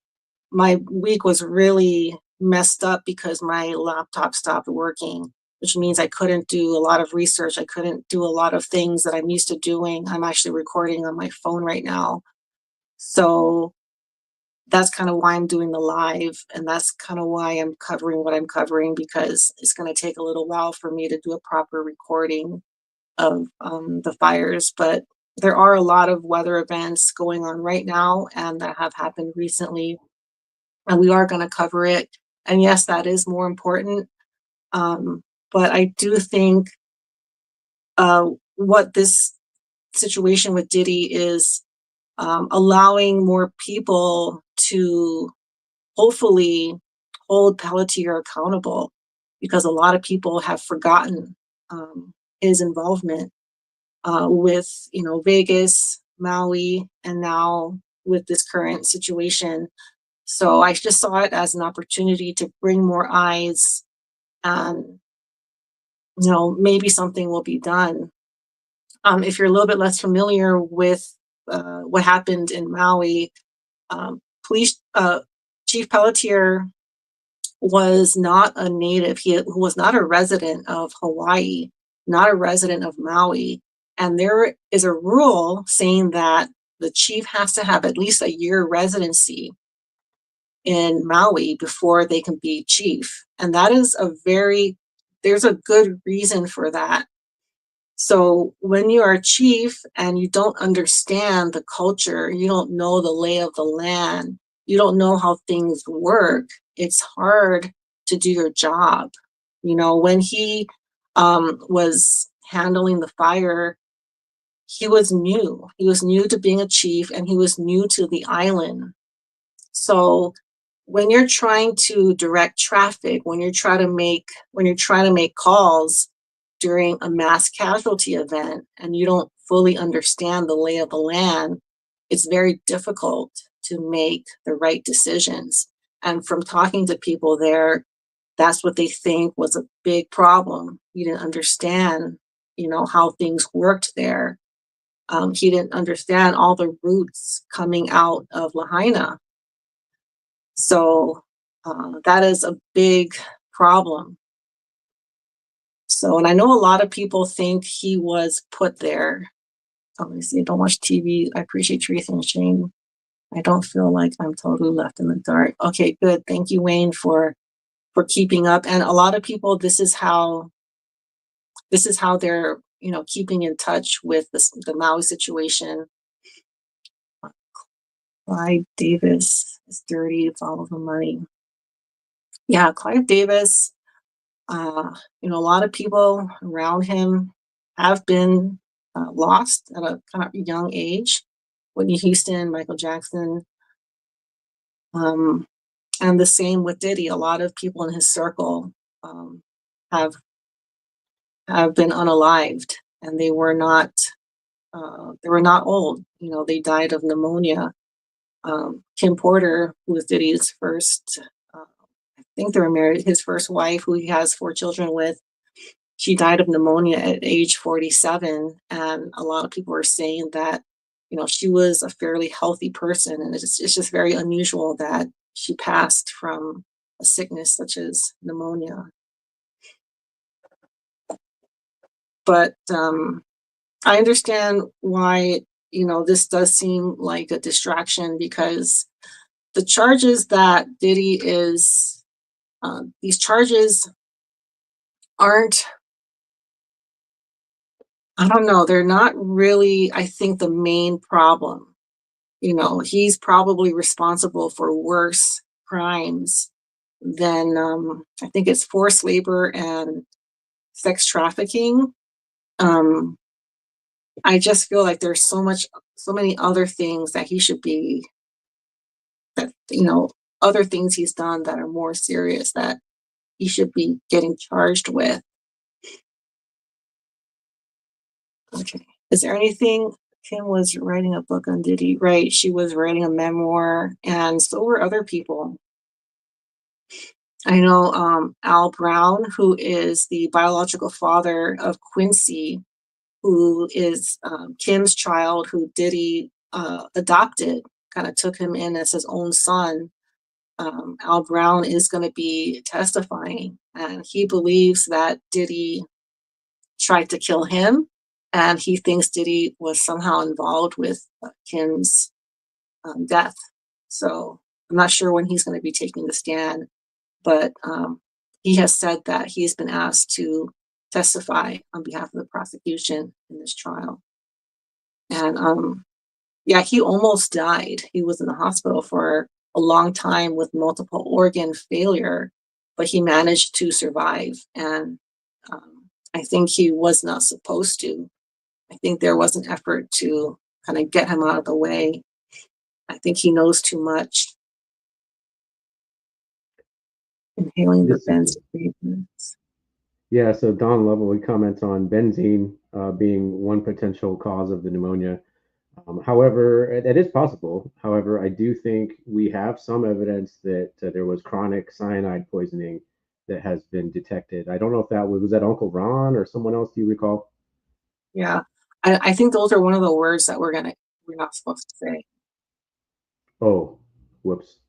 S1: my week was really messed up because my laptop stopped working, which means I couldn't do a lot of research. I couldn't do a lot of things that I'm used to doing. I'm actually recording on my phone right now. So that's kind of why I'm doing the live. And that's kind of why I'm covering what I'm covering, because it's going to take a little while for me to do a proper recording of the fires. But there are a lot of weather events going on right now and that have happened recently, and we are going to cover it. And yes, that is more important. But I do think what this situation with Diddy is allowing more people to hopefully hold Pelletier accountable, because a lot of people have forgotten his involvement with Vegas, Maui, and now with this current situation. So I just saw it as an opportunity to bring more eyes, and maybe something will be done. If you're a little bit less familiar with what happened in Maui, police Chief Pelletier was not a native. He was not a resident of Hawaii, not a resident of Maui. And there is a rule saying that the chief has to have at least a year residency in Maui before they can be chief. And that is there's a good reason for that. So when you are a chief and you don't understand the culture, you don't know the lay of the land, you don't know how things work, it's hard to do your job. When he was handling the fire, he was new. He was new to being a chief, and he was new to the island. So when you're trying to direct traffic, when you're trying to make calls during a mass casualty event and you don't fully understand the lay of the land, it's very difficult to make the right decisions. And from talking to people there, that's what they think was a big problem. He didn't understand, how things worked there. He didn't understand all the routes coming out of Lahaina. So that is a big problem. So, and I know a lot of people think he was put there. Obviously, I don't watch TV. I appreciate Teresa and Shane. I don't feel like I'm totally left in the dark. Okay, good. Thank you, Wayne, for keeping up. And a lot of people, this is how they're keeping in touch with the Maui situation. Clive Davis is dirty. It's all of the money. Yeah, Clive Davis. A lot of people around him have been lost at a kind of young age. Whitney Houston, Michael Jackson. And the same with Diddy. A lot of people in his circle um, have been unalived, and they were not old. You know, they died of pneumonia. Kim Porter, who was Diddy's first, I think they were married, his first wife, who he has 4 children with, she died of pneumonia at age 47. And a lot of people are saying that, you know, she was a fairly healthy person. And it's just very unusual that she passed from a sickness such as pneumonia. But I understand why, you know, this does seem like a distraction because the charges that Diddy is, these charges aren't, I don't know, they're not really, I think, the main problem. You know, he's probably responsible for worse crimes than, I think it's forced labor and sex trafficking. Um, I just feel like there's so many other things that he should be, that, you know, other things he's done that are more serious that he should be getting charged with. Okay. Is there anything? Kim was writing a book on Diddy, right? She was writing a memoir, and so were other people. I know Al Brown, who is the biological father of Quincy, who is Kim's child, who Diddy adopted, kind of took him in as his own son. Al Brown is going to be testifying, and he believes that Diddy tried to kill him, and he thinks Diddy was somehow involved with Kim's death. So I'm not sure when he's going to be taking the stand, but he has said that he's been asked to testify on behalf of the prosecution in this trial. And yeah, he almost died. He was in the hospital for a long time with multiple organ failure, but he managed to survive. And I think he was not supposed to. I think there was an effort to kind of get him out of the way. I think he knows too much. Inhaling the
S2: This is,
S1: benzene.
S2: yeah, so Don Lovell comments on benzene being one potential cause of the pneumonia. However, that is possible. However, I do think we have some evidence that there was chronic cyanide poisoning that has been detected. I don't know if that was that Uncle Ron or someone else. Do you recall?
S1: Yeah, I think those are one of the words that we're not supposed to say.
S2: Oh, whoops.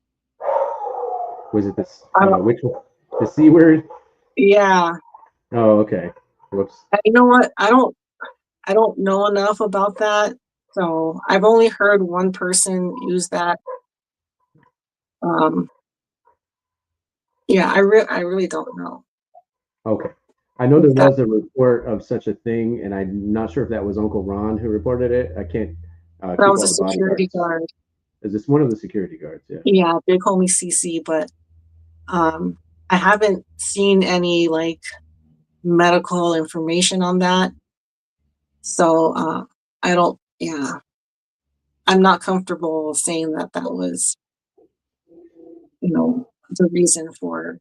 S2: Was it this?
S1: I don't.
S2: Which one? The C word?
S1: Yeah,
S2: Oh, okay. Whoops.
S1: and you know what? I don't know enough about that, so I've only heard one person use that. Um, yeah, I really don't know.
S2: Okay. I know
S1: If
S2: there
S1: that
S2: was a report of such a thing, and I'm not sure if that was Uncle Ron who reported it. I can't
S1: that
S2: keep
S1: was
S2: all
S1: a
S2: the
S1: security
S2: bodyguards.
S1: guard.
S2: Is this one of the security guards? Yeah.
S1: Yeah, they call me CC, but um, I haven't seen any like medical information on that. So I don't. Yeah, I'm not comfortable saying that that was, you know, the reason for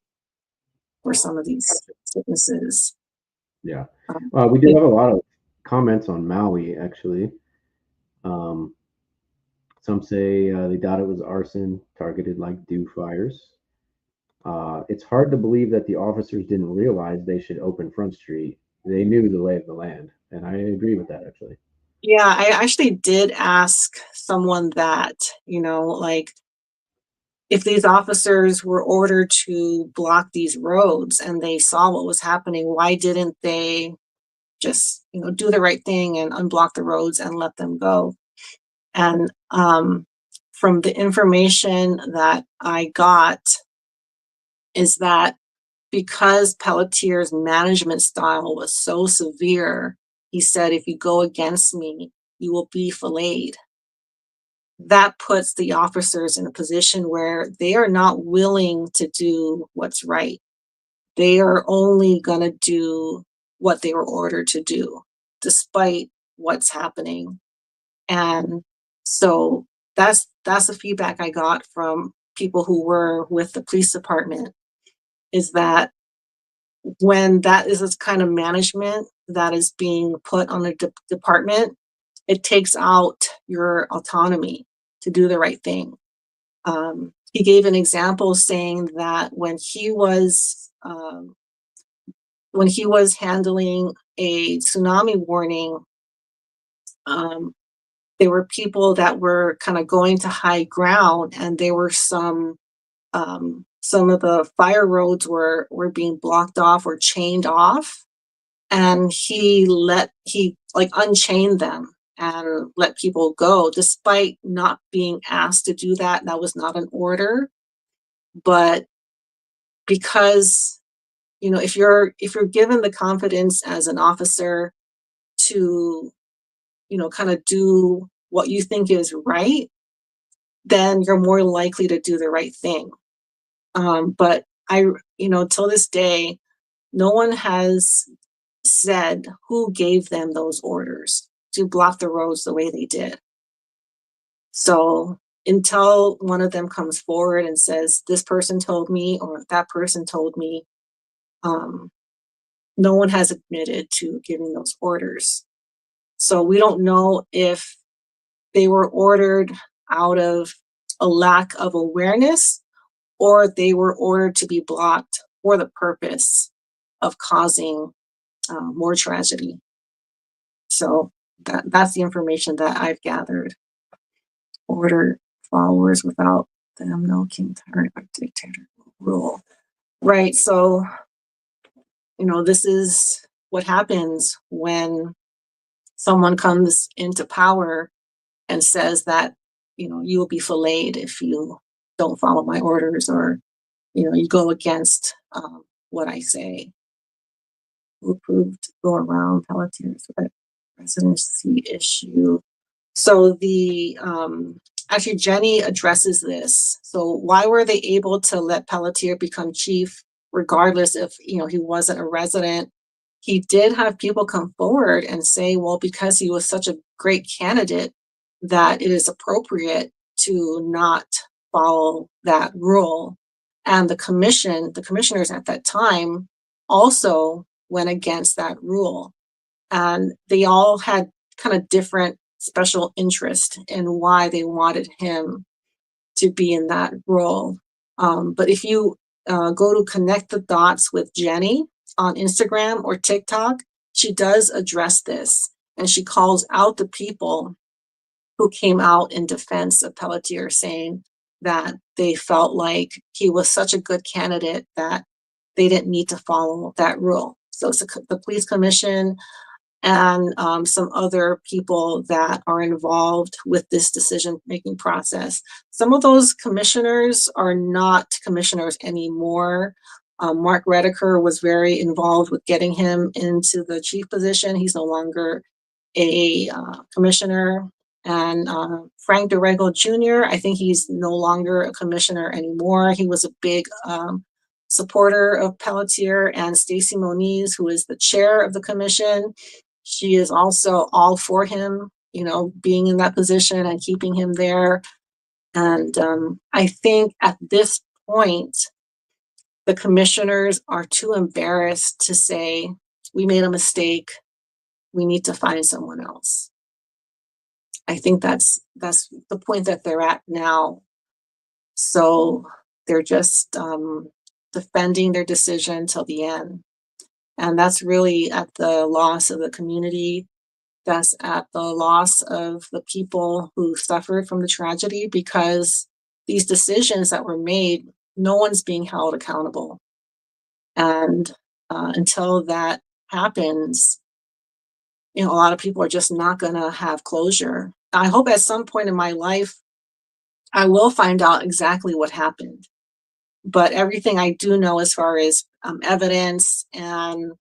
S1: some of these sicknesses.
S2: Yeah.
S1: Um,
S2: We do
S1: it,
S2: have a lot of comments on Maui, actually. Um, some say they thought it was arson targeted like dew fires. It's hard to believe that the officers didn't realize they should open Front Street. They knew the lay of the land, and I agree with that, actually.
S1: yeah, I actually did ask someone that, you know, like if these officers were ordered to block these roads and they saw what was happening, why didn't they just, you know, do the right thing and unblock the roads and let them go? And from the information that I got is that because Pelletier's management style was so severe, he said, if you go against me, you will be filleted. That puts the officers in a position where they are not willing to do what's right. They are only going to do what they were ordered to do, despite what's happening. And so that's the feedback I got from people who were with the police department, is that when that is this kind of management that is being put on the department, it takes out your autonomy to do the right thing. He gave an example saying that when he was handling a tsunami warning, there were people that were kind of going to high ground, and there were some of the fire roads were being blocked off or chained off, and he like unchained them and let people go despite not being asked to do that. That was not an order. But because, you know, if you're given the confidence as an officer to, you know, kind of do what you think is right, then you're more likely to do the right thing. But you know, till this day, no one has said who gave them those orders to block the roads the way they did. So until one of them comes forward and says, this person told me, or that person told me, no one has admitted to giving those orders. So we don't know if they were ordered out of a lack of awareness, or they were ordered to be blocked for the purpose of causing more tragedy. So that's the information that I've gathered. Order followers without them, no king, tyrant, or dictator rule. Right. So, you know, this is what happens when someone comes into power and says that, you know, you will be filleted if you don't follow my orders, or, you know, you go against what I say. Who approved to go around Pelletiers residency issue? So the actually Jenny addresses this. So why were they able to let Pelletier become chief regardless if, you know, he wasn't a resident? He did have people come forward and say, well, because he was such a great candidate, that it is appropriate to not follow that rule. And the commissioners at that time also went against that rule. And they all had kind of different special interest in why they wanted him to be in that role. But if you go to Connect the Dots with Jenny on Instagram or TikTok, she does address this, and she calls out the people who came out in defense of Pelletier, saying that they felt like he was such a good candidate that they didn't need to follow that rule. So it's the police commission and some other people that are involved with this decision-making process. Some of those commissioners are not commissioners anymore. Mark Redeker was very involved with getting him into the chief position. He's no longer a commissioner. And Frank DeRego Jr., I think he's no longer a commissioner anymore. He was a big supporter of Pelletier. And Stacy Moniz, who is the chair of the commission, she is also all for him, you know, being in that position and keeping him there. And I think at this point, the commissioners are too embarrassed to say, we made a mistake, we need to find someone else. I think that's the point that they're at now. So they're just defending their decision till the end. And that's really at the loss of the community. That's at the loss of the people who suffered from the tragedy, because these decisions that were made, no one's being held accountable. And until that happens, you know, a lot of people are just not going to have closure. I hope at some point in my life, I will find out exactly what happened. But everything I do know as far as evidence and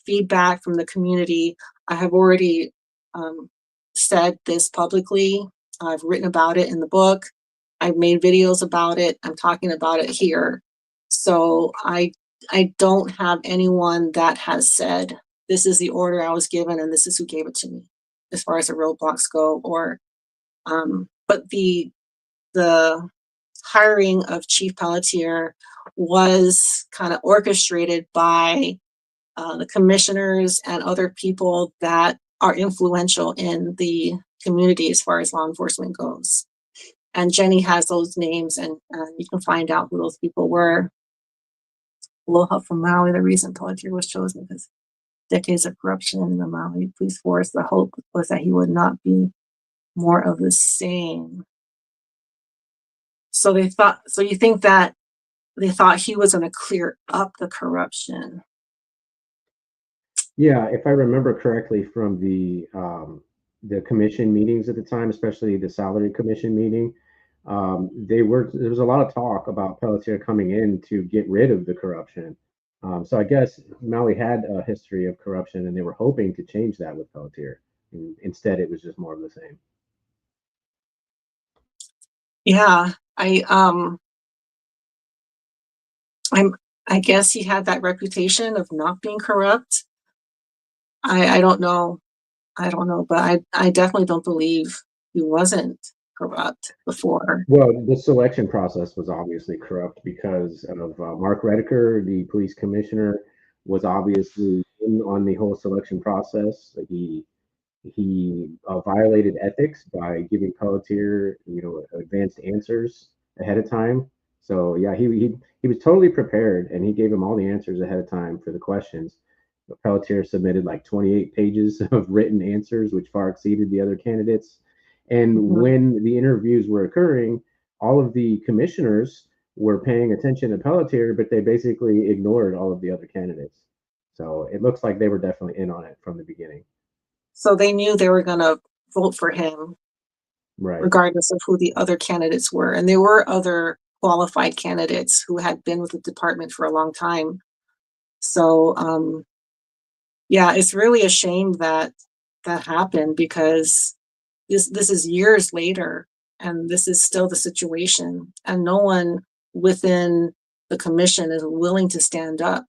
S1: feedback from the community, I have already said this publicly. I've written about it in the book. I've made videos about it. I'm talking about it here. So I don't have anyone that has said, this is the order I was given and this is who gave it to me, as far as the roadblocks go. Or but the hiring of Chief Pelletier was kind of orchestrated by the commissioners and other people that are influential in the community as far as law enforcement goes. And Jenny has those names, and you can find out who those people were. Aloha from Maui, the reason Pelletier was chosen because decades of corruption in the Maui police force. The hope was that he would not be more of the same. So they thought, so you think that they thought he was going to clear up the corruption?
S2: Yeah, if I remember correctly from the commission meetings at the time, especially the salary commission meeting, there was a lot of talk about Pelletier coming in to get rid of the corruption. So I guess Maui had a history of corruption, and they were hoping to change that with Pelletier. Instead, it was just more of the same.
S1: Yeah, I guess he had that reputation of not being corrupt. I don't know. I don't know, but I definitely don't believe he wasn't corrupt before.
S2: Well, the selection process was obviously corrupt because of Mark Redeker, the police commissioner, was obviously in on the whole selection process. He violated ethics by giving Pelletier, advanced answers ahead of time. So yeah, he was totally prepared, and he gave him all the answers ahead of time for the questions. But Pelletier submitted like 28 pages of written answers, which far exceeded the other candidates. And
S1: Mhm.
S2: when the interviews were occurring, all of the commissioners were paying attention to Pelletier, but they basically ignored all of the other candidates. So it looks like they were definitely in on it from the beginning.
S1: So they knew they were going to vote for him
S2: Right.
S1: regardless of who the other candidates were. And there were other qualified candidates who had been with the department for a long time. So yeah, it's really a shame that that happened because this is years later, and this is still the situation, and no one within the commission is willing to stand up.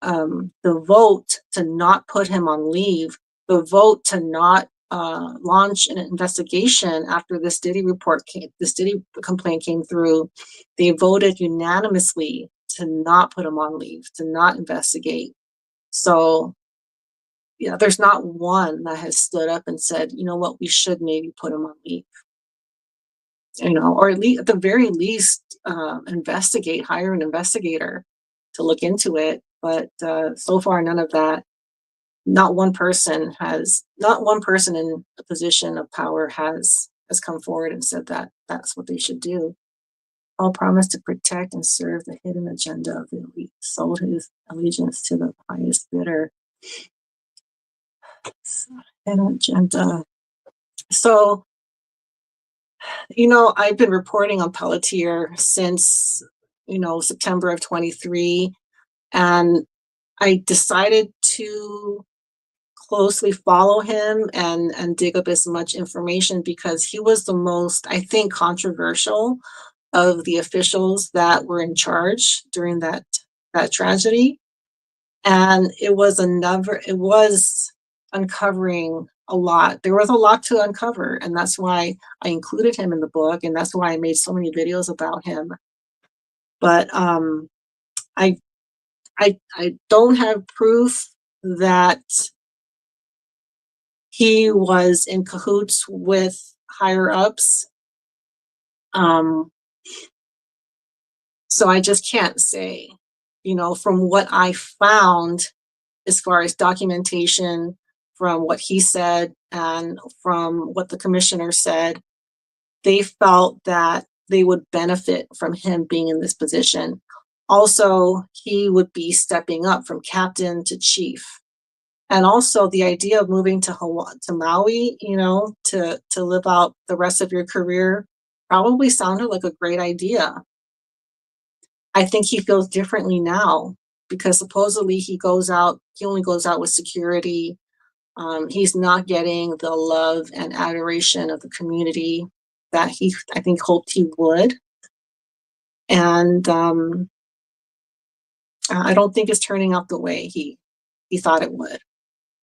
S1: The vote to not put him on leave, the vote to not launch an investigation after this Diddy complaint came through, they voted unanimously to not put him on leave, to not investigate. So yeah, there's not one that has stood up and said, you know what, we should maybe put him on leave, or at the very least, investigate, hire an investigator to look into it. But so far, none of that. Not one person in a position of power has come forward and said that that's what they should do. All promise to protect and serve the hidden agenda of the elite, sold his allegiance to the highest bidder. Hidden agenda. So, I've been reporting on Pelletier since, September of 23, and I decided to closely follow him and dig up as much information because he was the most, I think, controversial of the officials that were in charge during that tragedy. And it was uncovering a lot. There was a lot to uncover, and that's why I included him in the book, and that's why I made so many videos about him. But I I don't have proof that he was in cahoots with higher ups. Um, so I just can't say, from what I found as far as documentation, from what he said and from what the commissioner said, they felt that they would benefit from him being in this position. Also, he would be stepping up from captain to chief. And also the idea of moving to Hawaii, to Maui, to live out the rest of your career probably sounded like a great idea. I think he feels differently now because supposedly he only goes out with security. He's not getting the love and adoration of the community that I think, hoped he would. And I don't think it's turning out the way he thought it would,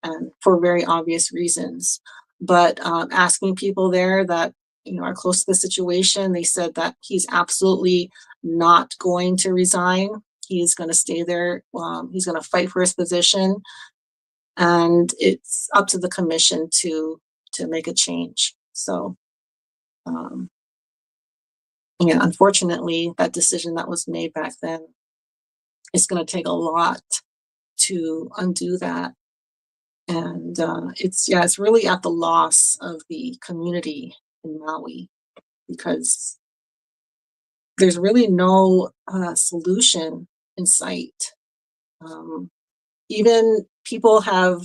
S1: and for very obvious reasons. But asking people there that are close to the situation. They said that he's absolutely not going to resign. He's going to stay there. He's going to fight for his position, and it's up to the commission to make a change. So, yeah, unfortunately, that decision that was made back then, it's going to take a lot to undo that. And it's really at the loss of the community in Maui, because there's really no solution in sight. Um, Even people have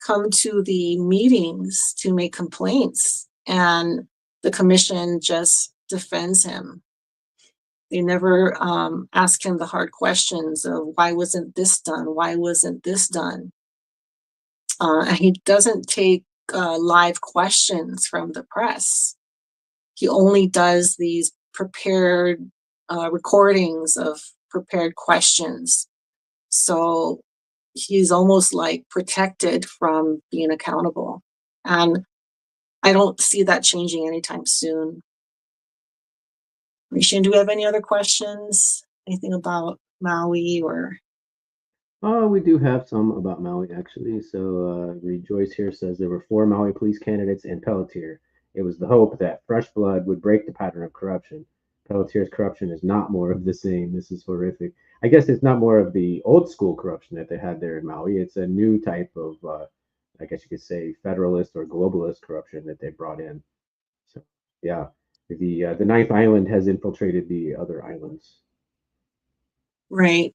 S1: come to the meetings to make complaints, and the commission just defends him. They never ask him the hard questions of why wasn't this done? Why wasn't this done? And he doesn't take live questions from the press. He only does these prepared recordings of prepared questions. So he's almost like protected from being accountable. And I don't see that changing anytime soon. Rishan, do we have any other questions? Anything about Maui or?
S2: Oh, we do have some about Maui actually. So Rejoice here says there were 4 Maui police candidates and Pelletier. It was the hope that fresh blood would break the pattern of corruption. Pelletier's corruption is not more of the same. This is horrific. I guess it's not more of the old school corruption that they had there in Maui. It's a new type of, I guess you could say, federalist or globalist corruption that they brought in. So yeah, the ninth island has infiltrated the other islands.
S1: Right.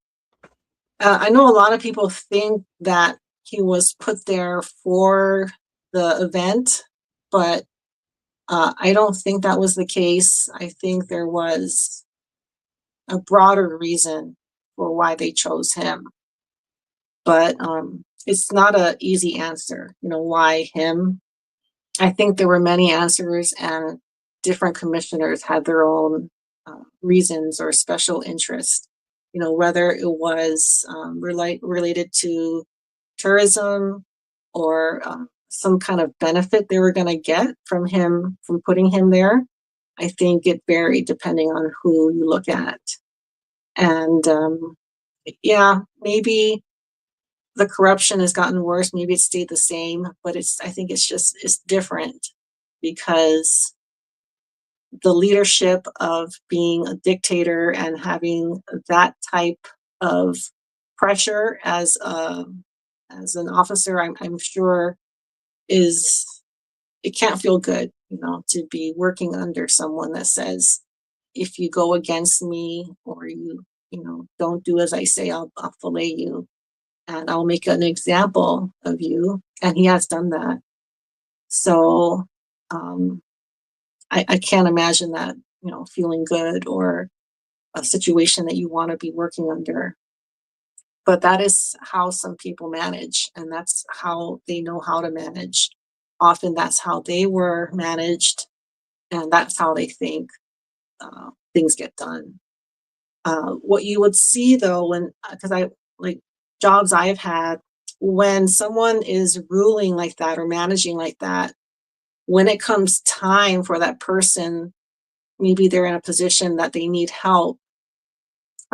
S1: I know a lot of people think that he was put there for the event, but I don't think that was the case. I think there was a broader reason for why they chose him. But it's not an easy answer, why him? I think there were many answers, and different commissioners had their own reasons or special interest. Whether it was related to tourism or some kind of benefit they were going to get from him, from putting him there. I think it varied depending on who you look at. And yeah, maybe the corruption has gotten worse. Maybe it stayed the same, but I think it's different because the leadership of being a dictator and having that type of pressure as an officer, I'm sure it can't feel good, to be working under someone that says, if you go against me or you don't do as I say, I'll fillet you and I'll make an example of you. And he has done that. So I can't imagine that, feeling good or a situation that you want to be working under. But that is how some people manage, and that's how they know how to manage. Often that's how they were managed, and that's how they think things get done. What you would see though, because I like jobs I've had, when someone is ruling like that or managing like that, when it comes time for that person, maybe they're in a position that they need help,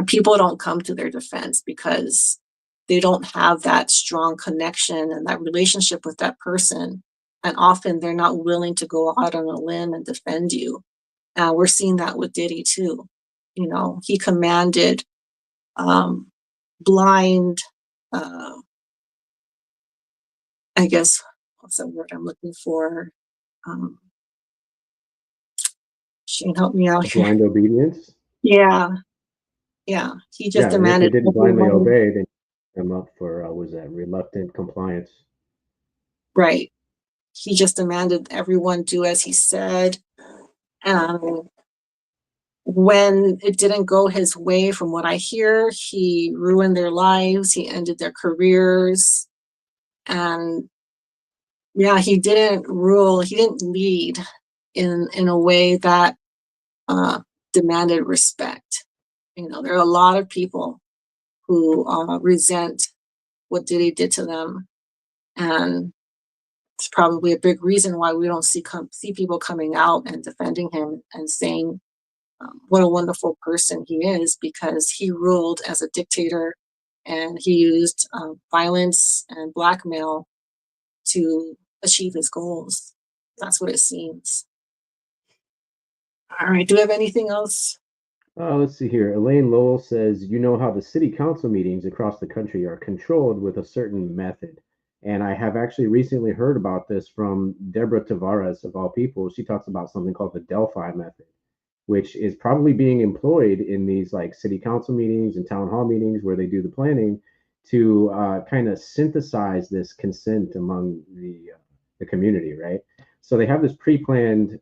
S1: people don't come to their defense because they don't have that strong connection and that relationship with that person. And often they're not willing to go out on a limb and defend you. We're seeing that with Diddy too. He commanded blind, I guess, what's the word I'm looking for? Um, Shane, help me out here.
S2: Blind obedience.
S1: Yeah, yeah. He just
S2: Yeah, and if they
S1: demanded
S2: didn't blindly
S1: everyone,
S2: obey, then them up for was that reluctant compliance.
S1: right. He just demanded everyone do as he said. When it didn't go his way, from what I hear, he ruined their lives, he ended their careers. And yeah, he didn't rule, he didn't lead in a way that demanded respect. There are a lot of people who resent what Diddy did to them. And it's probably a big reason why we don't see people coming out and defending him and saying what a wonderful person he is, because he ruled as a dictator and he used violence and blackmail to achieve his goals. That's what it seems. All right. Do we have anything else?
S2: Let's see here. Elaine Lowell says, you know how the city council meetings across the country are controlled with a certain method. And I have actually recently heard about this from Deborah Tavares, of all people. She talks about something called the Delphi method, which is probably being employed in these like city council meetings and town hall meetings where they do the planning to kind of synthesize this consent among the community, right? So they have this pre-planned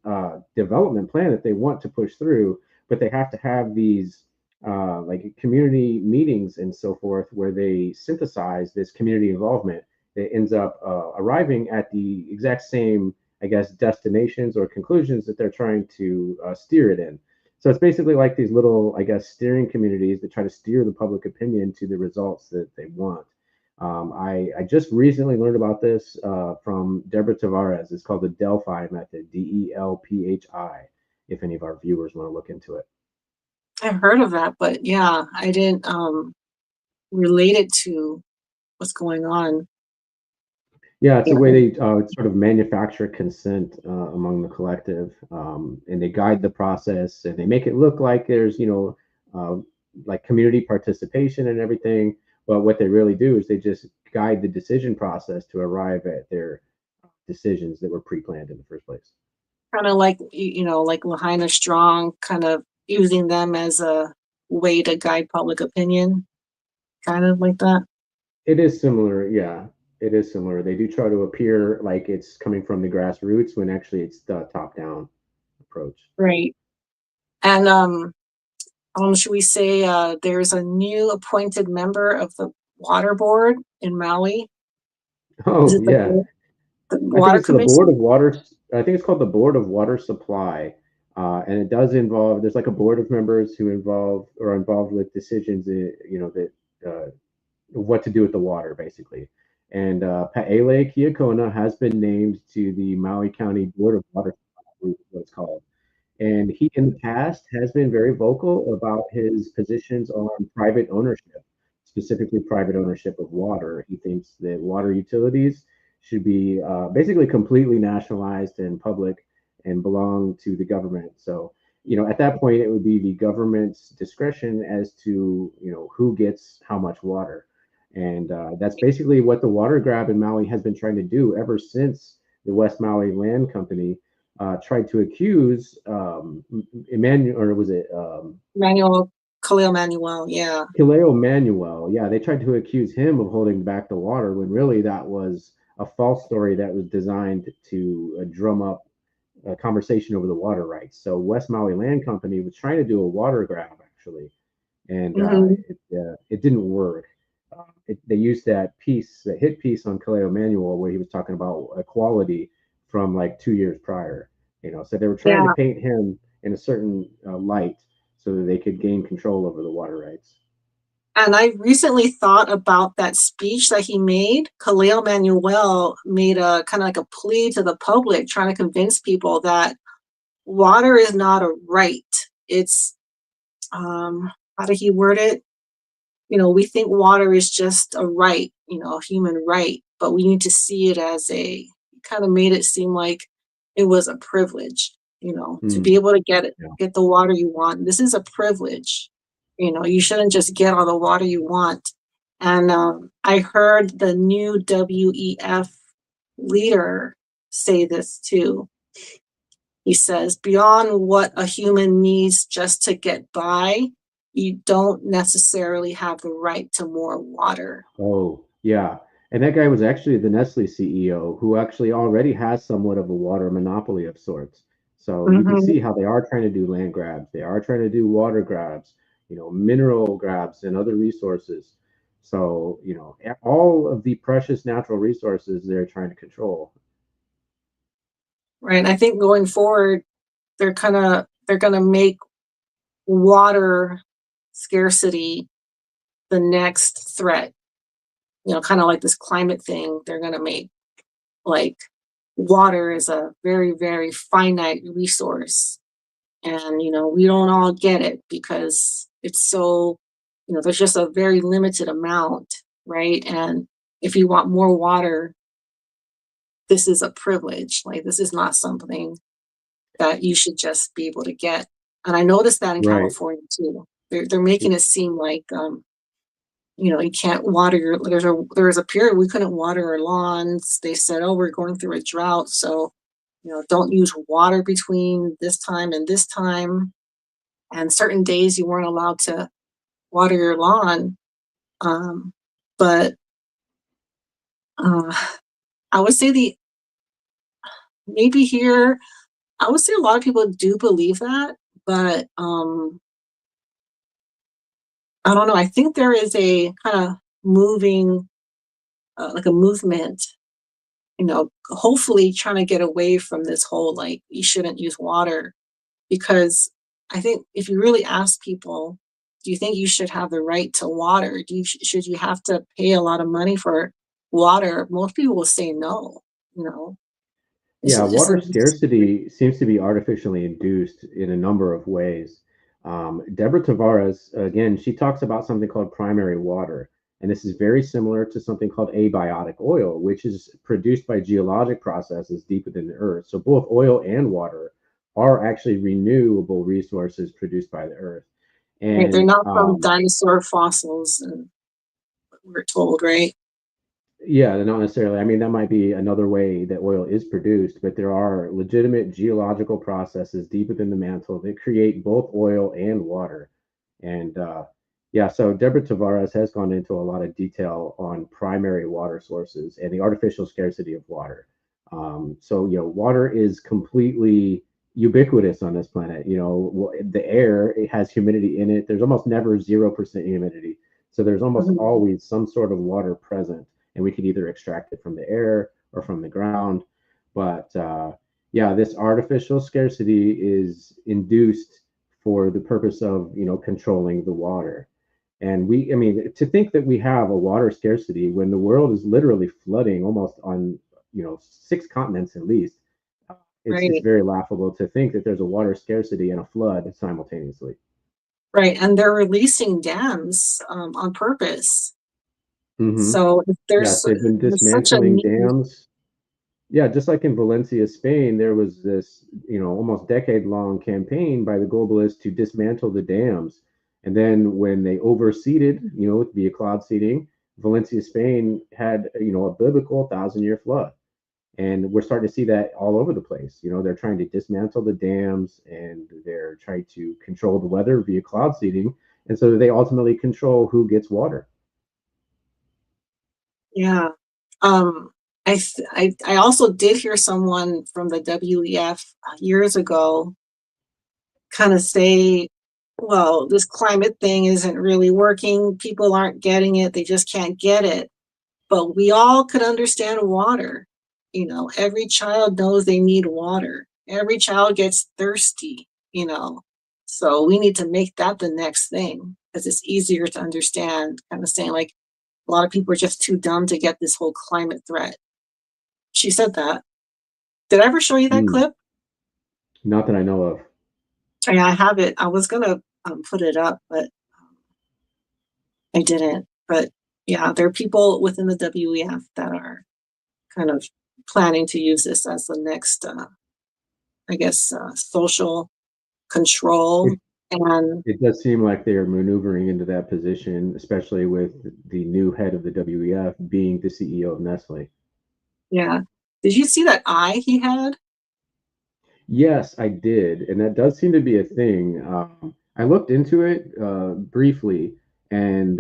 S2: development plan that they want to push through, but they have to have these like community meetings and so forth where they synthesize this community involvement that ends up arriving at the exact same, I guess, destinations or conclusions that they're trying to steer it in. So it's basically like these little, I guess, steering communities that try to steer the public opinion to the results that they want. I just recently learned about this from Deborah Tavares. It's called the Delphi method, DELPHI, if any of our viewers want to look into it.
S1: I've heard of that, but yeah, I didn't relate it to what's going on.
S2: Yeah, it's a
S1: Yeah.
S2: way they sort of manufacture consent among the collective, and they guide the process, and they make it look like there's, like community participation and everything. But what they really do is they just guide the decision process to arrive at their decisions that were pre-planned in the first place.
S1: Kind of like, like Lahaina Strong, kind of using them as a way to guide public opinion, kind of like that.
S2: It is similar, yeah. It is similar. They do try to appear like it's coming from the grassroots when actually it's the top-down approach.
S1: Right. And should we say there's a new appointed member of the water board in Maui? Is
S2: Oh,
S1: it
S2: yeah.
S1: the
S2: I think
S1: water
S2: it's the Board of
S1: commission?
S2: Water. I think it's called the Board of Water Supply, and it does involve. There's like a board of members who are involved with decisions. That what to do with the water, basically. And Pa'ele Kiakona has been named to the Maui County Board of Water Supply, is what it's called. And he, in the past, has been very vocal about his positions on private ownership, specifically private ownership of water. He thinks that water utilities should be basically completely nationalized and public and belong to the government. So, at that point, it would be the government's discretion as to, who gets how much water. And that's basically what the water grab in Maui has been trying to do ever since the West Maui Land Company tried to accuse Emmanuel, or was it
S1: Manuel, Khalil Manuel, yeah.
S2: Kileo Manuel? Yeah, they tried to accuse him of holding back the water when really that was a false story that was designed to drum up a conversation over the water rights. So West Maui Land Company was trying to do a water grab actually, and
S1: Hmm.
S2: it didn't work. They used that hit piece on Kaleo Manuel where he was talking about equality from like 2 years prior. So they were trying to
S1: Yeah.
S2: paint him in a certain light so that they could gain control over the water rights.
S1: And I recently thought about that speech that he made. Khalil Manuel made a kind of like a plea to the public, trying to convince people that water is not a right. It's how did he word it? We think water is just a right, a human right, but we need to see it as kind of made it seem like it was a privilege, to be
S2: Hmm.
S1: able to get it,
S2: Yeah.
S1: get the water you want. This is a privilege. You shouldn't just get all the water you want. And I heard the new WEF leader say this too. He says, beyond what a human needs just to get by, you don't necessarily have the right to more water.
S2: Oh, yeah. And that guy was actually the Nestle CEO who actually already has somewhat of a water monopoly of sorts. So you can
S1: Hmm.
S2: see how they are trying to do land grabs. They are trying to do water grabs, mineral grabs and other resources. So, all of the precious natural resources they're trying to control.
S1: Right. And I think going forward, they're gonna make water scarcity the next threat. Kind of like this climate thing. They're gonna make like water is a very, very finite resource. And, we don't all get it because it's so, there's just a very limited amount, right? And if you want more water, this is a privilege. Like, this is not something that you should just be able to get. And I noticed that in
S2: Right.
S1: California too. They're making it seem like, you can't water your, there was a period we couldn't water our lawns. They said, oh, we're going through a drought. So, don't use water between this time and this time. And certain days you weren't allowed to water your lawn. But uh, I would say maybe here, I would say a lot of people do believe that, but I don't know. I think there is a kind of moving, like a movement, hopefully trying to get away from this whole like you shouldn't use water, because I think if you really ask people, do you think you should have the right to water? Should you have to pay a lot of money for water? Most people will say no. You know,
S2: Yeah,
S1: it's
S2: water
S1: a
S2: scarcity seems to be artificially induced in a number of ways. Deborah Tavares, again, she talks about something called primary water, and this is very similar to something called abiotic oil, which is produced by geologic processes deep within the earth. So both oil and water are actually renewable resources produced by the earth.
S1: right. They're
S2: And
S1: not from dinosaur fossils, and we're told, right?
S2: Yeah, not necessarily. I mean, that might be another way that oil is produced, but there are legitimate geological processes deep within the mantle that create both oil and water. And yeah, so Deborah Tavares has gone into a lot of detail on primary water sources and the artificial scarcity of water. So, water is completely ubiquitous on this planet. The air, it has humidity in it. There's almost never 0% humidity. So there's almost
S1: Mhm.
S2: always some sort of water present, and we could either extract it from the air or from the ground. But yeah, this artificial scarcity is induced for the purpose of controlling the water. And I mean, to think that we have a water scarcity when the world is literally flooding almost on 6 continents at least, it's
S1: Right,
S2: very laughable to think that there's a water scarcity and a flood simultaneously.
S1: right. And they're releasing dams on purpose.
S2: Hmm.
S1: So if
S2: Yes, they've been
S1: there's such a
S2: dismantling
S1: need.
S2: dams. Yeah, just like in Valencia, Spain, there was this, almost decade-long campaign by the globalists to dismantle the dams. And then when they overseeded, via cloud seeding, Valencia, Spain had, a biblical 1,000-year flood. And we're starting to see that all over the place. They're trying to dismantle the dams and they're trying to control the weather via cloud seeding. And so they ultimately control who gets water.
S1: Yeah. Um, I also did hear someone from the WEF years ago kind of say, well, this climate thing isn't really working. People aren't getting it. They just can't get it. But we all could understand water. Every child knows they need water. Every child gets thirsty. So we need to make that the next thing because it's easier to understand, kind of saying like a lot of people are just too dumb to get this whole climate threat. She said that. Did I ever show you that
S2: Mm,
S1: clip?
S2: not that I know of.
S1: Yeah, I have it. I was gonna put it up, but I didn't. But yeah, there are people within the WEF that are kind of planning to use this as the next, I guess, social control.
S2: It
S1: And
S2: It does seem like they are maneuvering into that position, especially with the new head of the WEF being the CEO of Nestle.
S1: yeah, did you see that eye he had?
S2: Yes, I did, and that does seem to be a thing. I looked into it briefly, and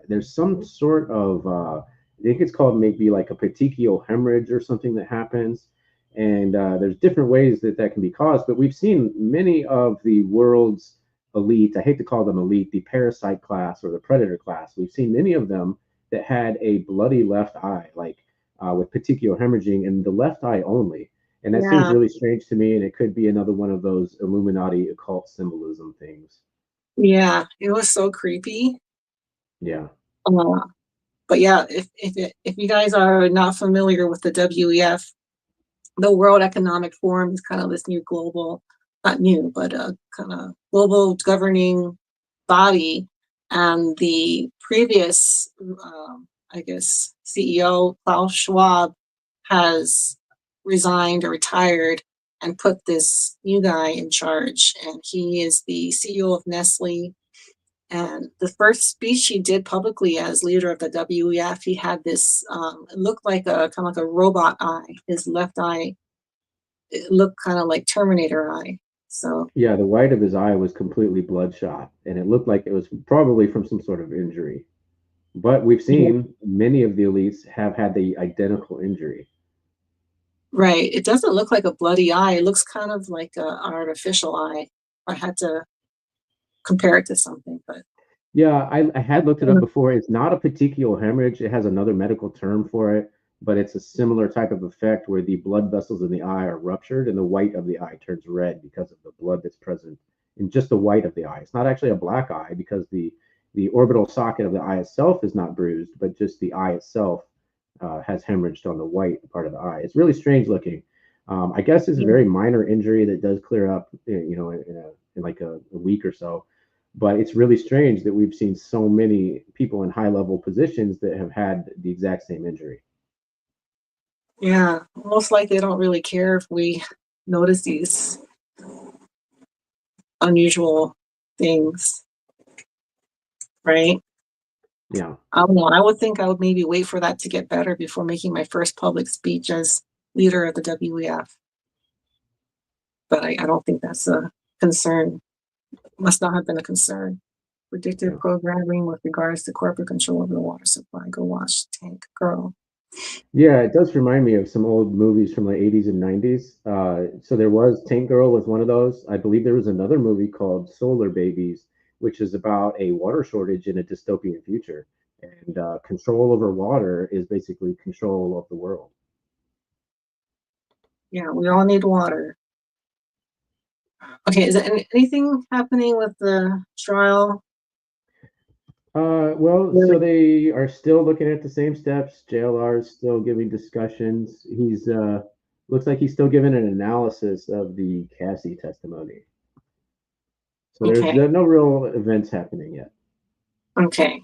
S2: there's some sort of I think it's called maybe like a petechial hemorrhage or something that happens, and there's different ways that that can be caused. But we've seen many of the world's elite. I hate to call them elite, the parasite class or the predator class. We've seen many of them that had a bloody left eye, like with petechial hemorrhaging in the left eye only, and that seems
S1: Yeah,
S2: really strange to me, and it could be another one of those Illuminati occult symbolism things.
S1: yeah, it was so creepy.
S2: Yeah.
S1: Uh, but yeah, if you guys are not familiar with the WEF, the World Economic Forum is kind of this new global, not new, but a kind of global governing body. And the previous, I guess, CEO, Klaus Schwab, has resigned or retired and put this new guy in charge. And he is the CEO of Nestle. And the first speech he did publicly as leader of the WEF, he had this, it looked like a kind of like a robot eye. His left eye, it looked kind of like Terminator eye. So,
S2: Yeah, the white of his eye was completely bloodshot, and it looked like it was probably from some sort of injury. But we've
S1: yeah,
S2: seen many of the elites have had the identical injury.
S1: right. It doesn't look like a bloody eye. It looks kind of like an artificial eye. I had to compare it to something, but
S2: Yeah, I had looked it up before. It's not a petechial hemorrhage. It has another medical term for it, but it's a similar type of effect where the blood vessels in the eye are ruptured and the white of the eye turns red because of the blood that's present in just the white of the eye. It's not actually a black eye because the orbital socket of the eye itself is not bruised, but just the eye itself has hemorrhaged on the white part of the eye. It's really strange looking. I guess it's a
S1: yeah,
S2: very minor injury that does clear up, in like a week or so. But it's really strange that we've seen so many people in high level positions that have had the exact same injury.
S1: yeah. Most likely, they don't really care if we notice these unusual things, right?
S2: Yeah.
S1: I don't know. I would think I would maybe wait for that to get better before making my first public speech as leader of the WEF. But I don't think that's a concern. Must not have been a concern. Predictive
S2: Yeah.
S1: programming with regards to corporate control over the water supply. Go watch Tank Girl.
S2: Yeah, it does remind me of some old movies from the 80s and 90s. So there was Tank Girl was one of those. I believe there was another movie called Solar Babies, which is about a water shortage in a dystopian future. And control over water is basically control of the world.
S1: Yeah, we all need water. Okay, is there anything happening with the trial?
S2: Well, so
S1: Really?
S2: they are still looking at the same steps. JLR is still giving discussions. He's looks like he's still giving an analysis of the Cassie testimony. So there's
S1: Okay,
S2: no real events happening yet.
S1: okay.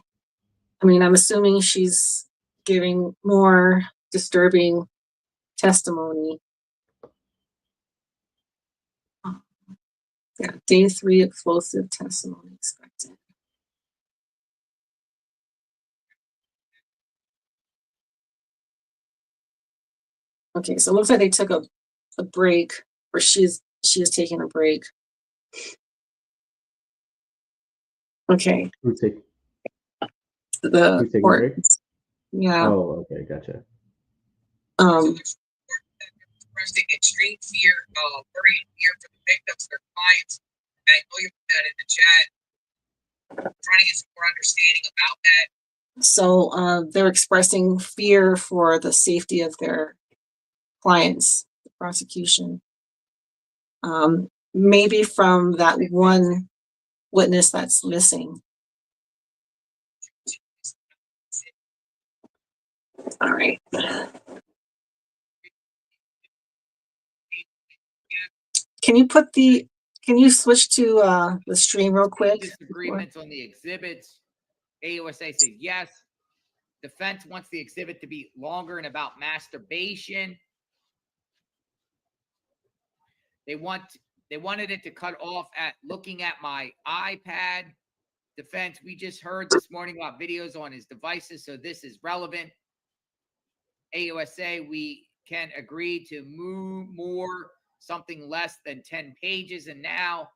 S1: I mean, I'm assuming she's giving more disturbing testimony. Yeah, day 3 explosive testimony expected. Okay, so it looks like they took a break, or she is taking a break. Okay,
S2: Who's, take,
S1: the
S2: who's taking a
S1: court.
S2: break?
S1: Yeah.
S2: Oh, okay, gotcha.
S4: Expressing extreme fear, worry and fear for the victims, their clients. And I know you put that in the chat. Trying to get some more understanding about that.
S1: So they're expressing fear for the safety of their clients, the prosecution. Maybe from that one witness that's missing. All right. Can you switch to the stream real quick?
S3: Disagreements on the exhibits. AUSA says yes. Defense wants the exhibit to be longer and about masturbation. They wanted it to cut off at looking at my iPad. Defense, we just heard this morning about videos on his devices, so this is relevant. AUSA, we can agree to move more, something less than 10 pages. And now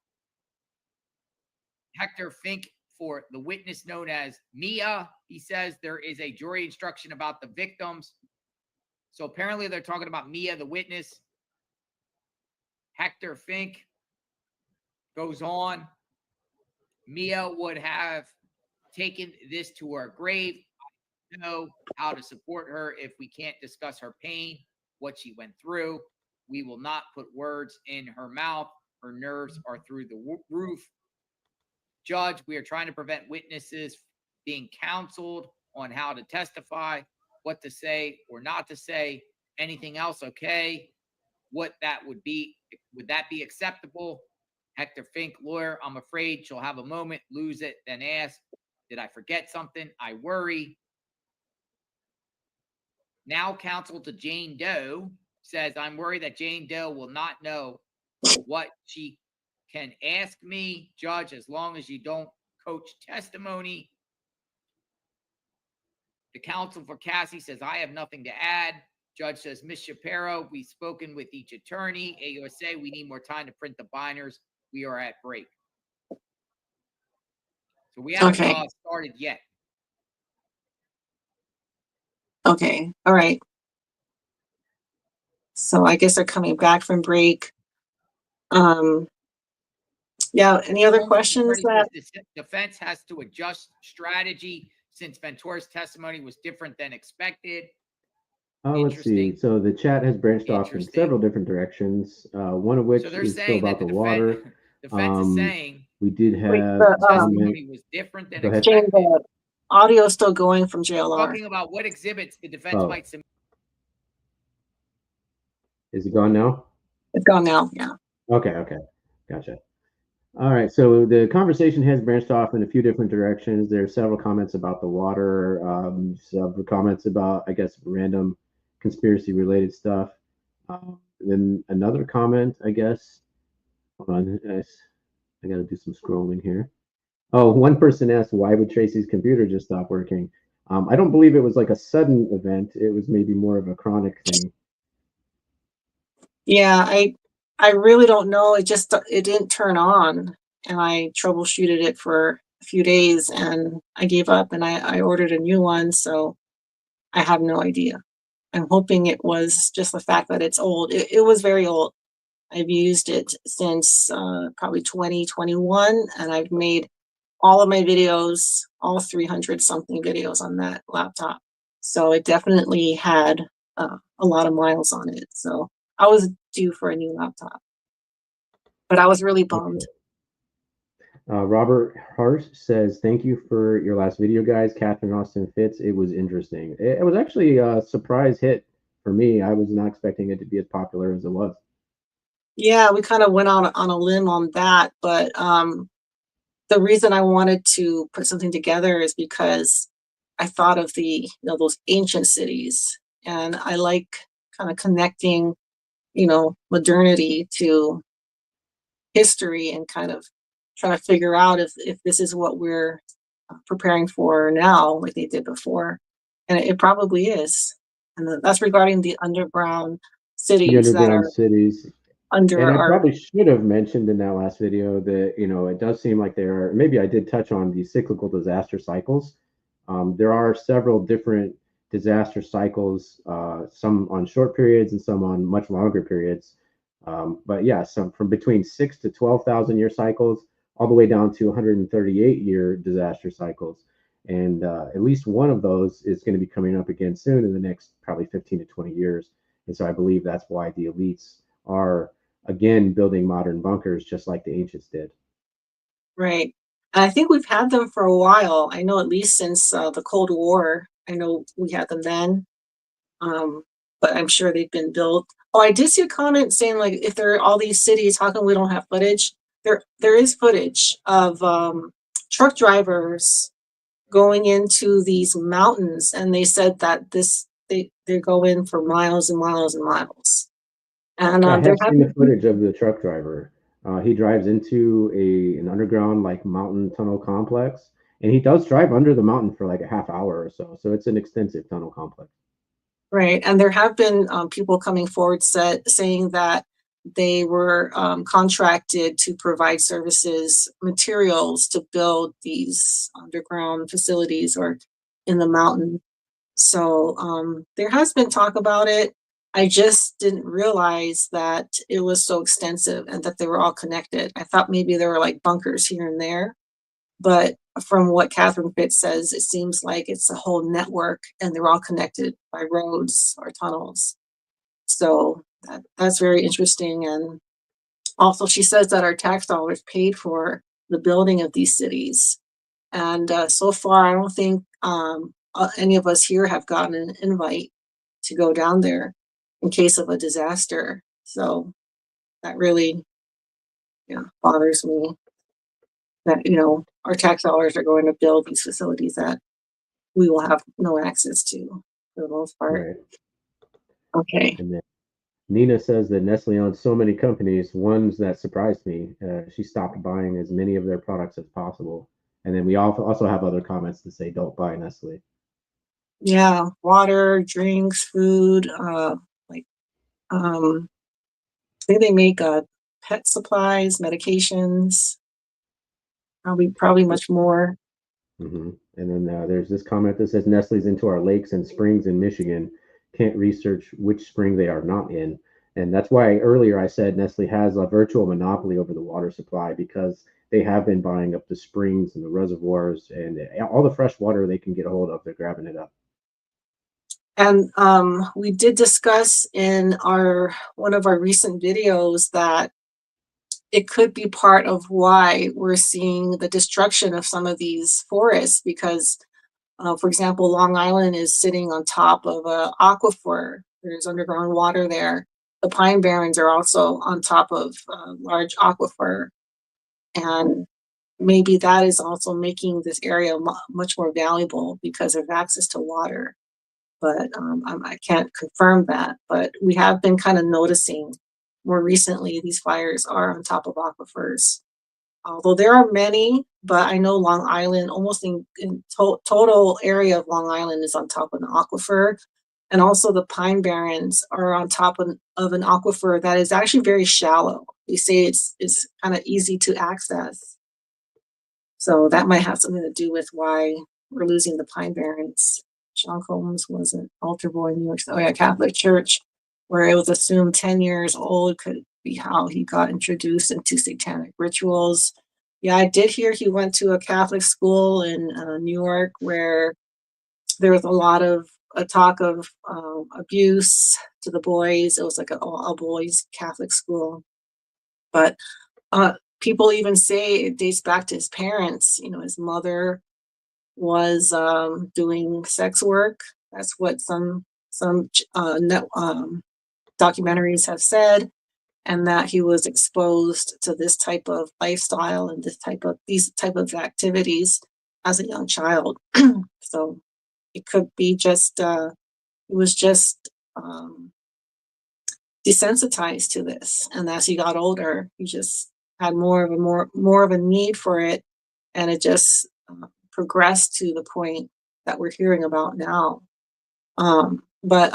S3: Hector Fink, for the witness known as Mia, he says there is a jury instruction about the victims. So apparently they're talking about Mia, the witness. Hector Fink goes on. Mia would have taken this to her grave. I know how to support her if we can't discuss her pain, what she went through. We will not put words in her mouth. Her nerves are through the roof. Judge, we are trying to prevent witnesses being counseled on how to testify, what to say or not to say. Anything else okay? what that would be. Would that be acceptable? Hector Fink, lawyer, I'm afraid she'll have a moment, lose it, then ask, did I forget something? I worry. Now counsel to Jane Doe says, I'm worried that Jane Doe will not know what she can ask me. Judge, as long as you don't coach testimony. The counsel for Cassie says, I have nothing to add. Judge says, Ms. Shapiro, we've spoken with each attorney. AUSA, we need more time to print the binders. We are at break. So we haven't started yet.
S1: Okay. All right. So I guess they're coming back from break. Yeah. Any other questions? That
S3: the defense has to adjust strategy since Ventura's testimony was different than expected.
S2: Let's see. So the chat has branched off in several different directions. One of which is still about the water.
S3: Defense is saying
S2: we did have
S3: testimony was different than expected.
S1: Jane, the audio is still going from JLR.
S3: Talking about what exhibits the defense might submit.
S2: Is it gone now?
S1: It's gone now. Yeah.
S2: Okay. Gotcha. All right. So the conversation has branched off in a few different directions. There are several comments about the water, several comments about, I guess, random conspiracy related stuff. Then another comment, I guess. Hold on, I got to do some scrolling here. Oh, one person asked, why would Tracy's computer just stop working? I don't believe it was like a sudden event. It was maybe more of a chronic thing.
S1: Yeah, I really don't know. It didn't turn on, and I troubleshooted it for a few days, and I gave up, and I ordered a new one. So I have no idea. I'm hoping it was just the fact that it's old. It was very old. I've used it since probably 2021, and I've made all of my videos, all 300 something videos on that laptop. So it definitely had a lot of miles on it. So I was due for a new laptop, but I was really bummed.
S2: Robert Harsh says, thank you for your last video, guys. Catherine Austin Fitz. It was interesting. It was actually a surprise hit for me. I was not expecting it to be as popular as it was.
S1: Yeah, we kind of went out on a limb on that, but the reason I wanted to put something together is because I thought of those ancient cities, and I like kind of connecting, modernity to history and kind of trying to figure out if this is what we're preparing for now, like they did before. And it probably is. And that's regarding the underground cities
S2: cities.
S1: Under
S2: and I probably should have mentioned in that last video that, it does seem like there are, maybe I did touch on the cyclical disaster cycles. There are several different disaster cycles, some on short periods and some on much longer periods. But yeah, some from between 6,000 to 12,000 year cycles, all the way down to 138-year disaster cycles. And at least one of those is going to be coming up again soon in the next probably 15 to 20 years. And so I believe that's why the elites are again building modern bunkers just like the ancients did.
S1: Right. And I think we've had them for a while. I know at least since the Cold War. I know we had them then. But I'm sure they've been built. Oh, I did see a comment saying, like, if there are all these cities, how come we don't have footage? There is footage of truck drivers going into these mountains, and they said that they go in for miles and miles and miles. And
S2: I have seen the footage of the truck driver. He drives into an underground like mountain tunnel complex, and he does drive under the mountain for like a half hour or so. So it's an extensive tunnel complex.
S1: Right. And there have been people coming forward saying that they were contracted to provide services, materials to build these underground facilities or in the mountain. So there has been talk about it. I just didn't realize that it was so extensive and that they were all connected. I thought maybe there were like bunkers here and there. But from what Catherine Fitz says, it seems like it's a whole network and they're all connected by roads or tunnels. So that's very interesting. And also she says that our tax dollars paid for the building of these cities. And so far, I don't think any of us here have gotten an invite to go down there in case of a disaster. So that really, bothers me that, our tax dollars are going to build these facilities that we will have no access to for the most part.
S2: Right.
S1: Okay.
S2: And then Nina says that Nestle owns so many companies. Ones that surprised me. She stopped buying as many of their products as possible. And then we also have other comments to say don't buy Nestle.
S1: Yeah, water, drinks, food, like, I think they make, pet supplies, medications, probably much more.
S2: And then there's this comment that says Nestle's into our lakes and springs in Michigan. Can't research which spring they are not in. And that's why earlier I said Nestle has a virtual monopoly over the water supply because they have been buying up the springs and the reservoirs and all the fresh water they can get a hold of. They're grabbing it up.
S1: And, we did discuss in one of our recent videos that it could be part of why we're seeing the destruction of some of these forests because, for example, Long Island is sitting on top of a aquifer. There's underground water there. The Pine Barrens are also on top of a large aquifer, and maybe that is also making this area much more valuable because of access to water. But I can't confirm that. But we have been kind of noticing more recently these fires are on top of aquifers. Although there are many, but I know Long Island, almost in total area of Long Island is on top of an aquifer. And also the Pine Barrens are on top of an aquifer that is actually very shallow. They say it's kind of easy to access. So that might have something to do with why we're losing the Pine Barrens. Sean Combs was an altar boy in New York, Catholic Church, where it was assumed 10 years old could be how he got introduced into satanic rituals. Yeah, I did hear he went to a Catholic school in New York where there was a lot of talk of abuse to the boys. It was like a all boys Catholic school. But people even say it dates back to his parents. His mother was doing sex work. That's what some documentaries have said, and that he was exposed to this type of lifestyle and these type of activities as a young child. So it could be just he was just desensitized to this, and as he got older, he just had more of a need for it, and it just progressed to the point that we're hearing about now. But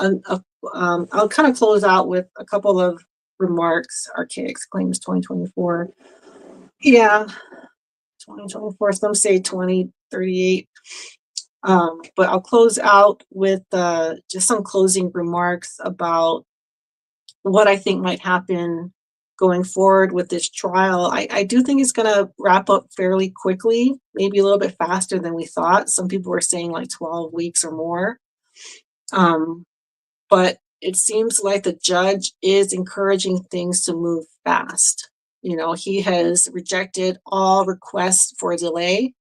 S1: I'll kind of close out with a couple of remarks. Archaic claims 2024. Yeah, 2024. Some say 2038. But I'll close out with just some closing remarks about what I think might happen going forward with this trial. I do think it's going to wrap up fairly quickly, maybe a little bit faster than we thought. Some people were saying like 12 weeks or more. But it seems like the judge is encouraging things to move fast. He has rejected all requests for a delay.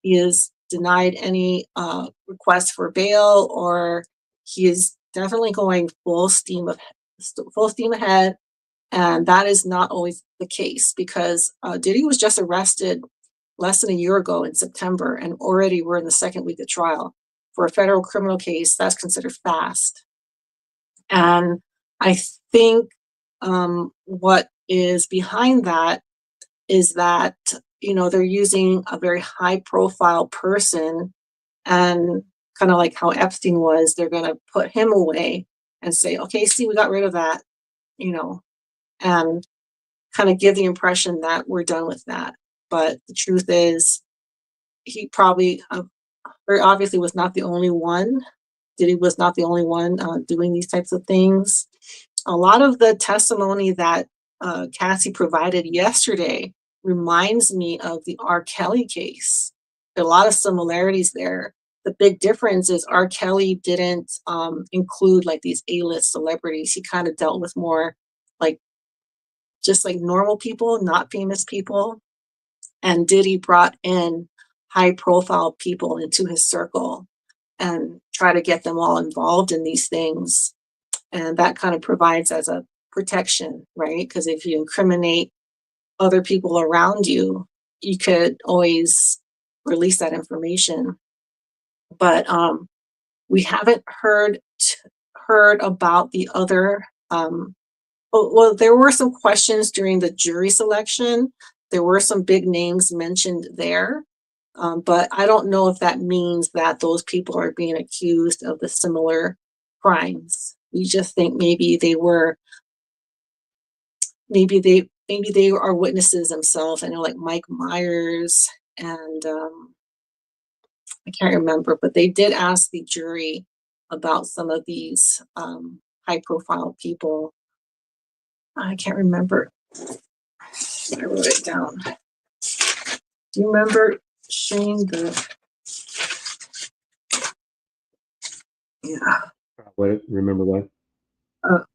S1: He has denied any requests for bail, or he is definitely going full steam ahead. And that is not always the case because Diddy was just arrested less than a year ago in September, and already we're in the second week of trial. For a federal criminal case, that's considered fast. And I think what is behind that is that, they're using a very high profile person, and kind of like how Epstein was, they're going to put him away and say, okay, see, we got rid of that, and kind of give the impression that we're done with that. But the truth is, he probably very obviously was not the only one. Diddy was not the only one doing these types of things. A lot of the testimony that Cassie provided yesterday reminds me of the R. Kelly case. There are a lot of similarities there. The big difference is R. Kelly didn't include like these A-list celebrities. He kind of dealt with more like just like normal people, not famous people. And Diddy brought in high profile people into his circle and try to get them all involved in these things. And that kind of provides as a protection, right? Because if you incriminate other people around you, you could always release that information. But we haven't heard about the other. Well, there were some questions during the jury selection. There were some big names mentioned there, but I don't know if that means that those people are being accused of the similar crimes. We just think maybe they were, maybe they are witnesses themselves. I know, like Mike Myers and I can't remember, but they did ask the jury about some of these high-profile people. I can't remember. I wrote it down. Do you remember, Shane? Yeah.
S2: What? Remember what?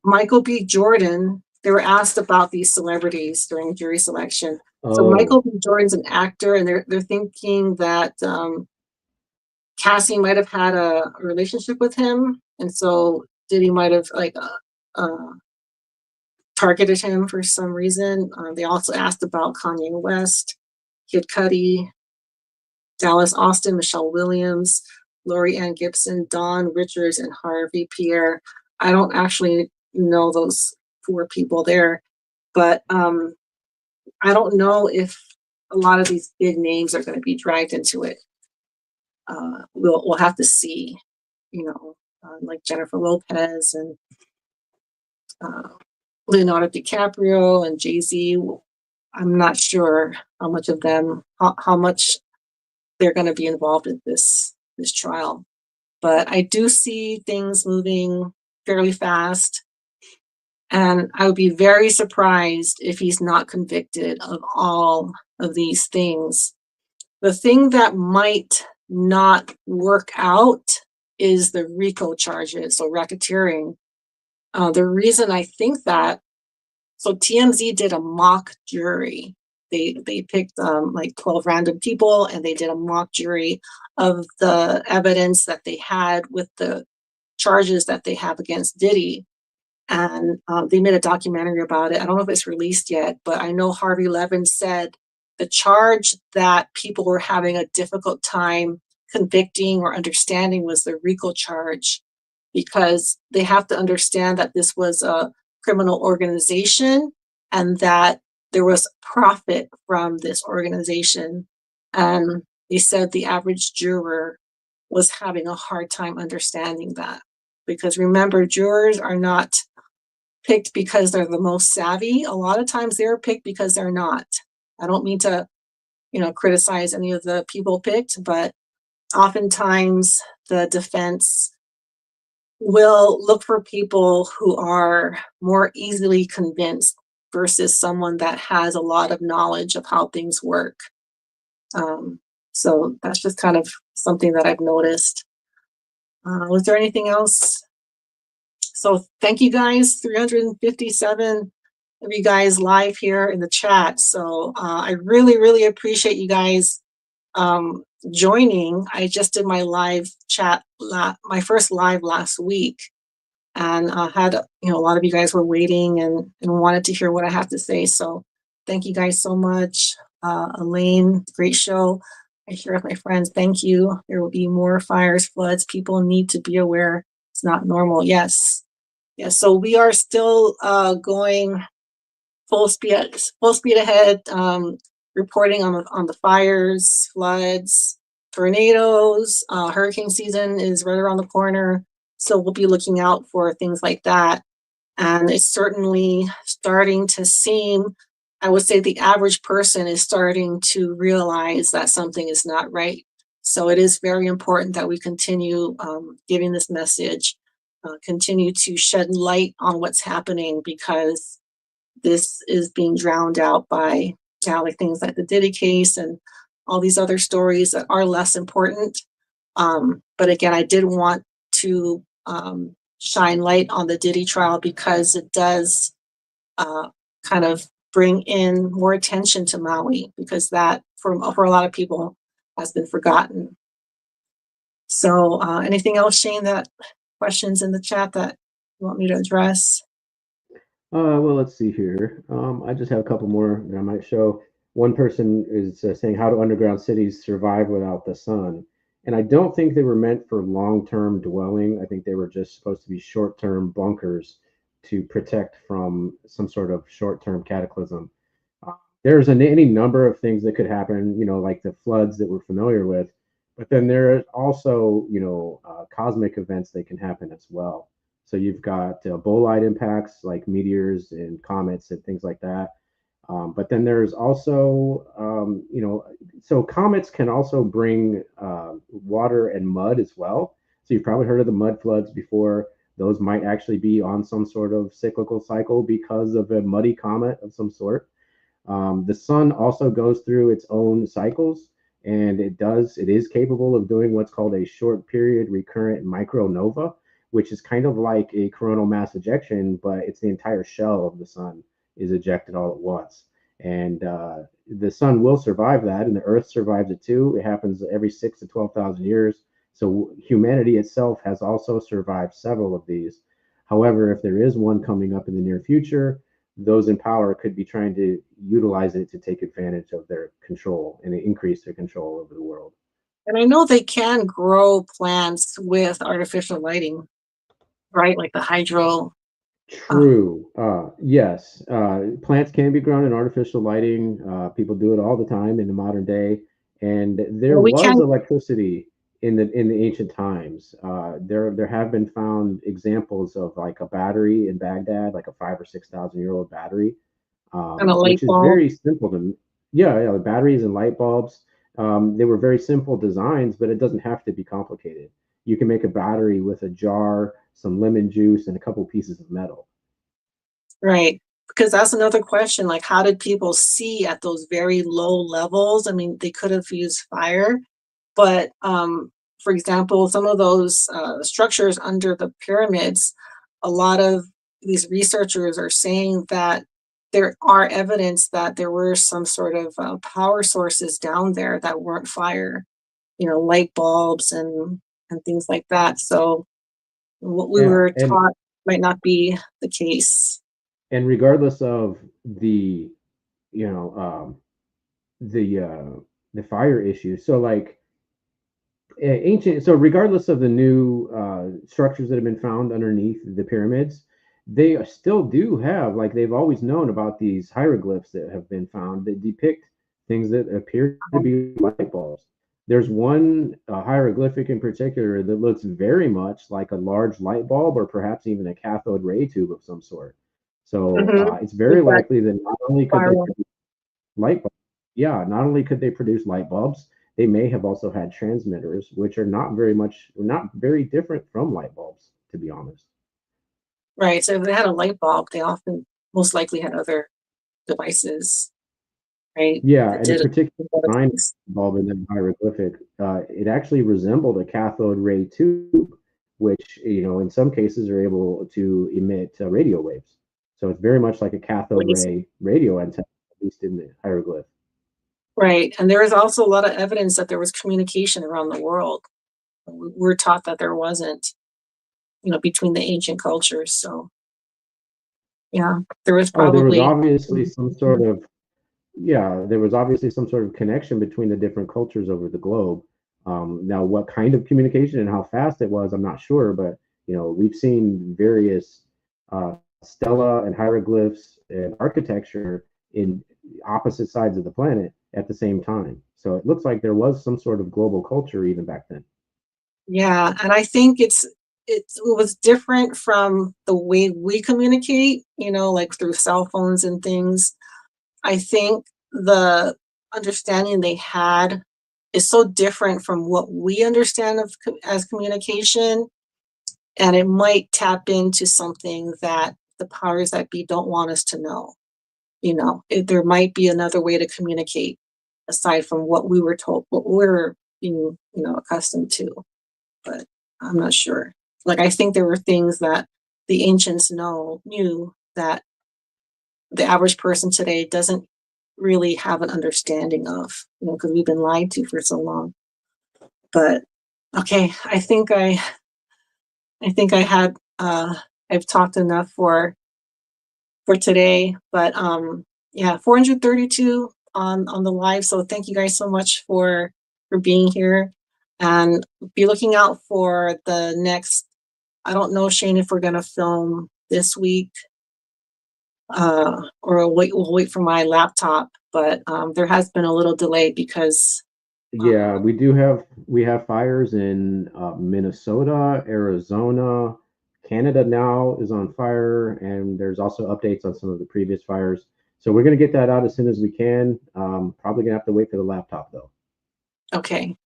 S1: Michael B. Jordan. They were asked about these celebrities during jury selection. So
S2: Oh,
S1: Michael B. Jordan's an actor, and they're thinking that Cassie might have had a relationship with him, and so Diddy might have targeted him for some reason. They also asked about Kanye West, Kid Cudi, Dallas Austin, Michelle Williams, Lori Ann Gibson, Don Richards, and Harvey Pierre. I don't actually know those 4 people there, but I don't know if a lot of these big names are going to be dragged into it. We'll have to see, like Jennifer Lopez and Leonardo DiCaprio and Jay-Z. I'm not sure how much of them, how much they're going to be involved in this trial. But I do see things moving fairly fast. And I would be very surprised if he's not convicted of all of these things. The thing that might not work out is the RICO charges, so racketeering. The reason I think that, so TMZ did a mock jury. They picked like 12 random people, and they did a mock jury of the evidence that they had with the charges that they have against Diddy. And they made a documentary about it. I don't know if it's released yet, but I know Harvey Levin said the charge that people were having a difficult time convicting or understanding was the RICO charge, because they have to understand that this was a criminal organization and that there was profit from this organization. And they said the average juror was having a hard time understanding that. Because remember, jurors are not picked because they're the most savvy. A lot of times they're picked because they're not. I don't mean to, criticize any of the people picked, but oftentimes the defense will look for people who are more easily convinced versus someone that has a lot of knowledge of how things work. So that's just kind of something that I've noticed. Was there anything else? So thank you guys, 357 of you guys live here in the chat. So I really, really appreciate you guys joining. I just did my live chat, my first live last week, and had, a lot of you guys were waiting and wanted to hear what I have to say. So thank you guys so much. Elaine, great show. I share with my friends, thank you. There will be more fires, floods. People need to be aware. It's not normal. Yes. Yes. So we are still going full speed ahead, reporting on the fires, floods, tornadoes. Hurricane season is right around the corner, so we'll be looking out for things like that. And it's certainly starting to seem, I would say the average person is starting to realize that something is not right. So it is very important that we continue giving this message, continue to shed light on what's happening, because this is being drowned out by like things like the Diddy case and all these other stories that are less important. But again, I did want to shine light on the Diddy trial because it does kind of bring in more attention to Maui, because that for a lot of people has been forgotten. So anything else, Shane, that questions in the chat that You want me to address?
S2: Well, let's see here. I just have a couple more that I might show. One person is saying how do underground cities survive without the sun? And I don't think they were meant for long-term dwelling. I think they were just supposed to be short-term bunkers to protect from some sort of short-term cataclysm. Uh, there's any number of things that could happen, like the floods that we're familiar with, but then there are also, cosmic events that can happen as well. So you've got bolide impacts like meteors and comets and things like that. But then there's also, so comets can also bring water and mud as well. So you've probably heard of the mud floods before. Those might actually be on some sort of cyclical cycle because of a muddy comet of some sort. The sun also goes through its own cycles, and it is capable of doing what's called a short period recurrent micronova, which is kind of like a coronal mass ejection, but it's the entire shell of the sun is ejected all at once. And the sun will survive that, and the Earth survives it too. It happens every 6 to 12,000 years. So humanity itself has also survived several of these. However, if there is one coming up in the near future, those in power could be trying to utilize it to take advantage of their control and increase their control over the world.
S1: And I know they can grow plants with artificial lighting, right? Like the hydro.
S2: True. Yes. Plants can be grown in artificial lighting. People do it all the time in the modern day. And there
S1: Well, we
S2: was
S1: can.
S2: electricity in the ancient times. There have been found examples of like a battery in Baghdad, like a 5 or 6 thousand year old battery,
S1: And a light
S2: which is
S1: bulb.
S2: very simple to. Yeah, yeah. The batteries and light bulbs. They were very simple designs, but it doesn't have to be complicated. You can make a battery with a jar, some lemon juice, and a couple pieces of metal.
S1: Right. Because that's another question. Like, how did people see at those very low levels? I mean, they could have used fire, but for example, some of those structures under the pyramids, a lot of these researchers are saying that there are evidence that there were some sort of power sources down there that weren't fire, light bulbs and things like that. So what we
S2: Yeah,
S1: were taught might not be the case.
S2: and regardless of the you know the the fire issue, so like ancient, so regardless of the new structures that have been found underneath the pyramids, they still do have, like, they've always known about these hieroglyphs that have been found that depict things that appear to be light bulbs. There's one hieroglyphic in particular that looks very much like a large light bulb or perhaps even a cathode ray tube of some sort. So
S1: Mhm.
S2: it's very
S1: With that
S2: likely that not only could they
S1: spiral.
S2: produce light bulbs, yeah, not only could they produce light bulbs, they may have also had transmitters, which are not very different from light bulbs, to be honest.
S1: Right, so if they had a light bulb, they often most likely had other devices, right,
S2: Yeah,
S1: that
S2: and a
S1: did
S2: particular
S1: a lot of
S2: design
S1: things.
S2: bulb in the hieroglyphic, it actually resembled a cathode ray tube, which, in some cases are able to emit radio waves. So it's very much like a cathode
S1: Laser.
S2: ray radio antenna, at least in the hieroglyph.
S1: Right, and there is also a lot of evidence that there was communication around the world. We're taught that there wasn't, between the ancient cultures, so, yeah, there was
S2: Oh, there was
S1: probably
S2: obviously some sort
S1: communication.
S2: of Yeah, there was obviously some sort of connection between the different cultures over the globe. Now, what kind of communication and how fast it was, I'm not sure, but we've seen various stela and hieroglyphs and architecture in opposite sides of the planet at the same time. So it looks like there was some sort of global culture even back then.
S1: Yeah, and I think it was different from the way we communicate, like through cell phones and things. I think the understanding they had is so different from what we understand as communication, and it might tap into something that the powers that be don't want us to know. There might be another way to communicate aside from what we were told, what we're being, accustomed to. But I'm not sure. Like, I think there were things that the ancients knew that the average person today doesn't really have an understanding of, because we've been lied to for so long. But okay, I think I had I've talked enough for today. But yeah, 432 on the live. So thank you guys so much for being here, and be looking out for the next. I don't know, Shane, if we're gonna film this week, or we'll wait for my laptop. But there has been a little delay because
S2: Yeah, we have fires in Minnesota, Arizona, Canada now is on fire, and there's also updates on some of the previous fires. So we're gonna get that out as soon as we can. Probably gonna have to wait for the laptop though.
S1: okay.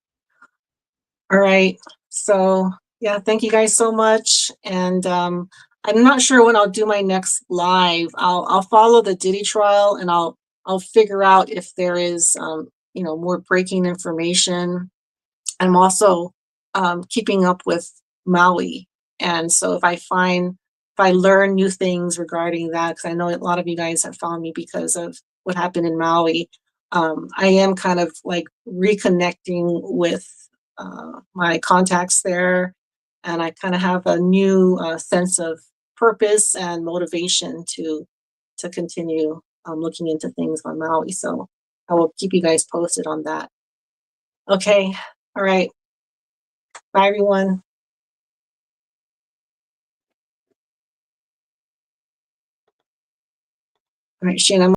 S1: All right. So yeah, thank you guys so much. And I'm not sure when I'll do my next live. I'll follow the Diddy trial, and I'll figure out if there is more breaking information. I'm also keeping up with Maui, and so if I learn new things regarding that, because I know a lot of you guys have found me because of what happened in Maui. I am kind of like reconnecting with my contacts there, and I kind of have a new sense of purpose and motivation to continue looking into things on Maui. So I will keep you guys posted on that. Okay, all right. Bye, everyone. All right, Shane, I'm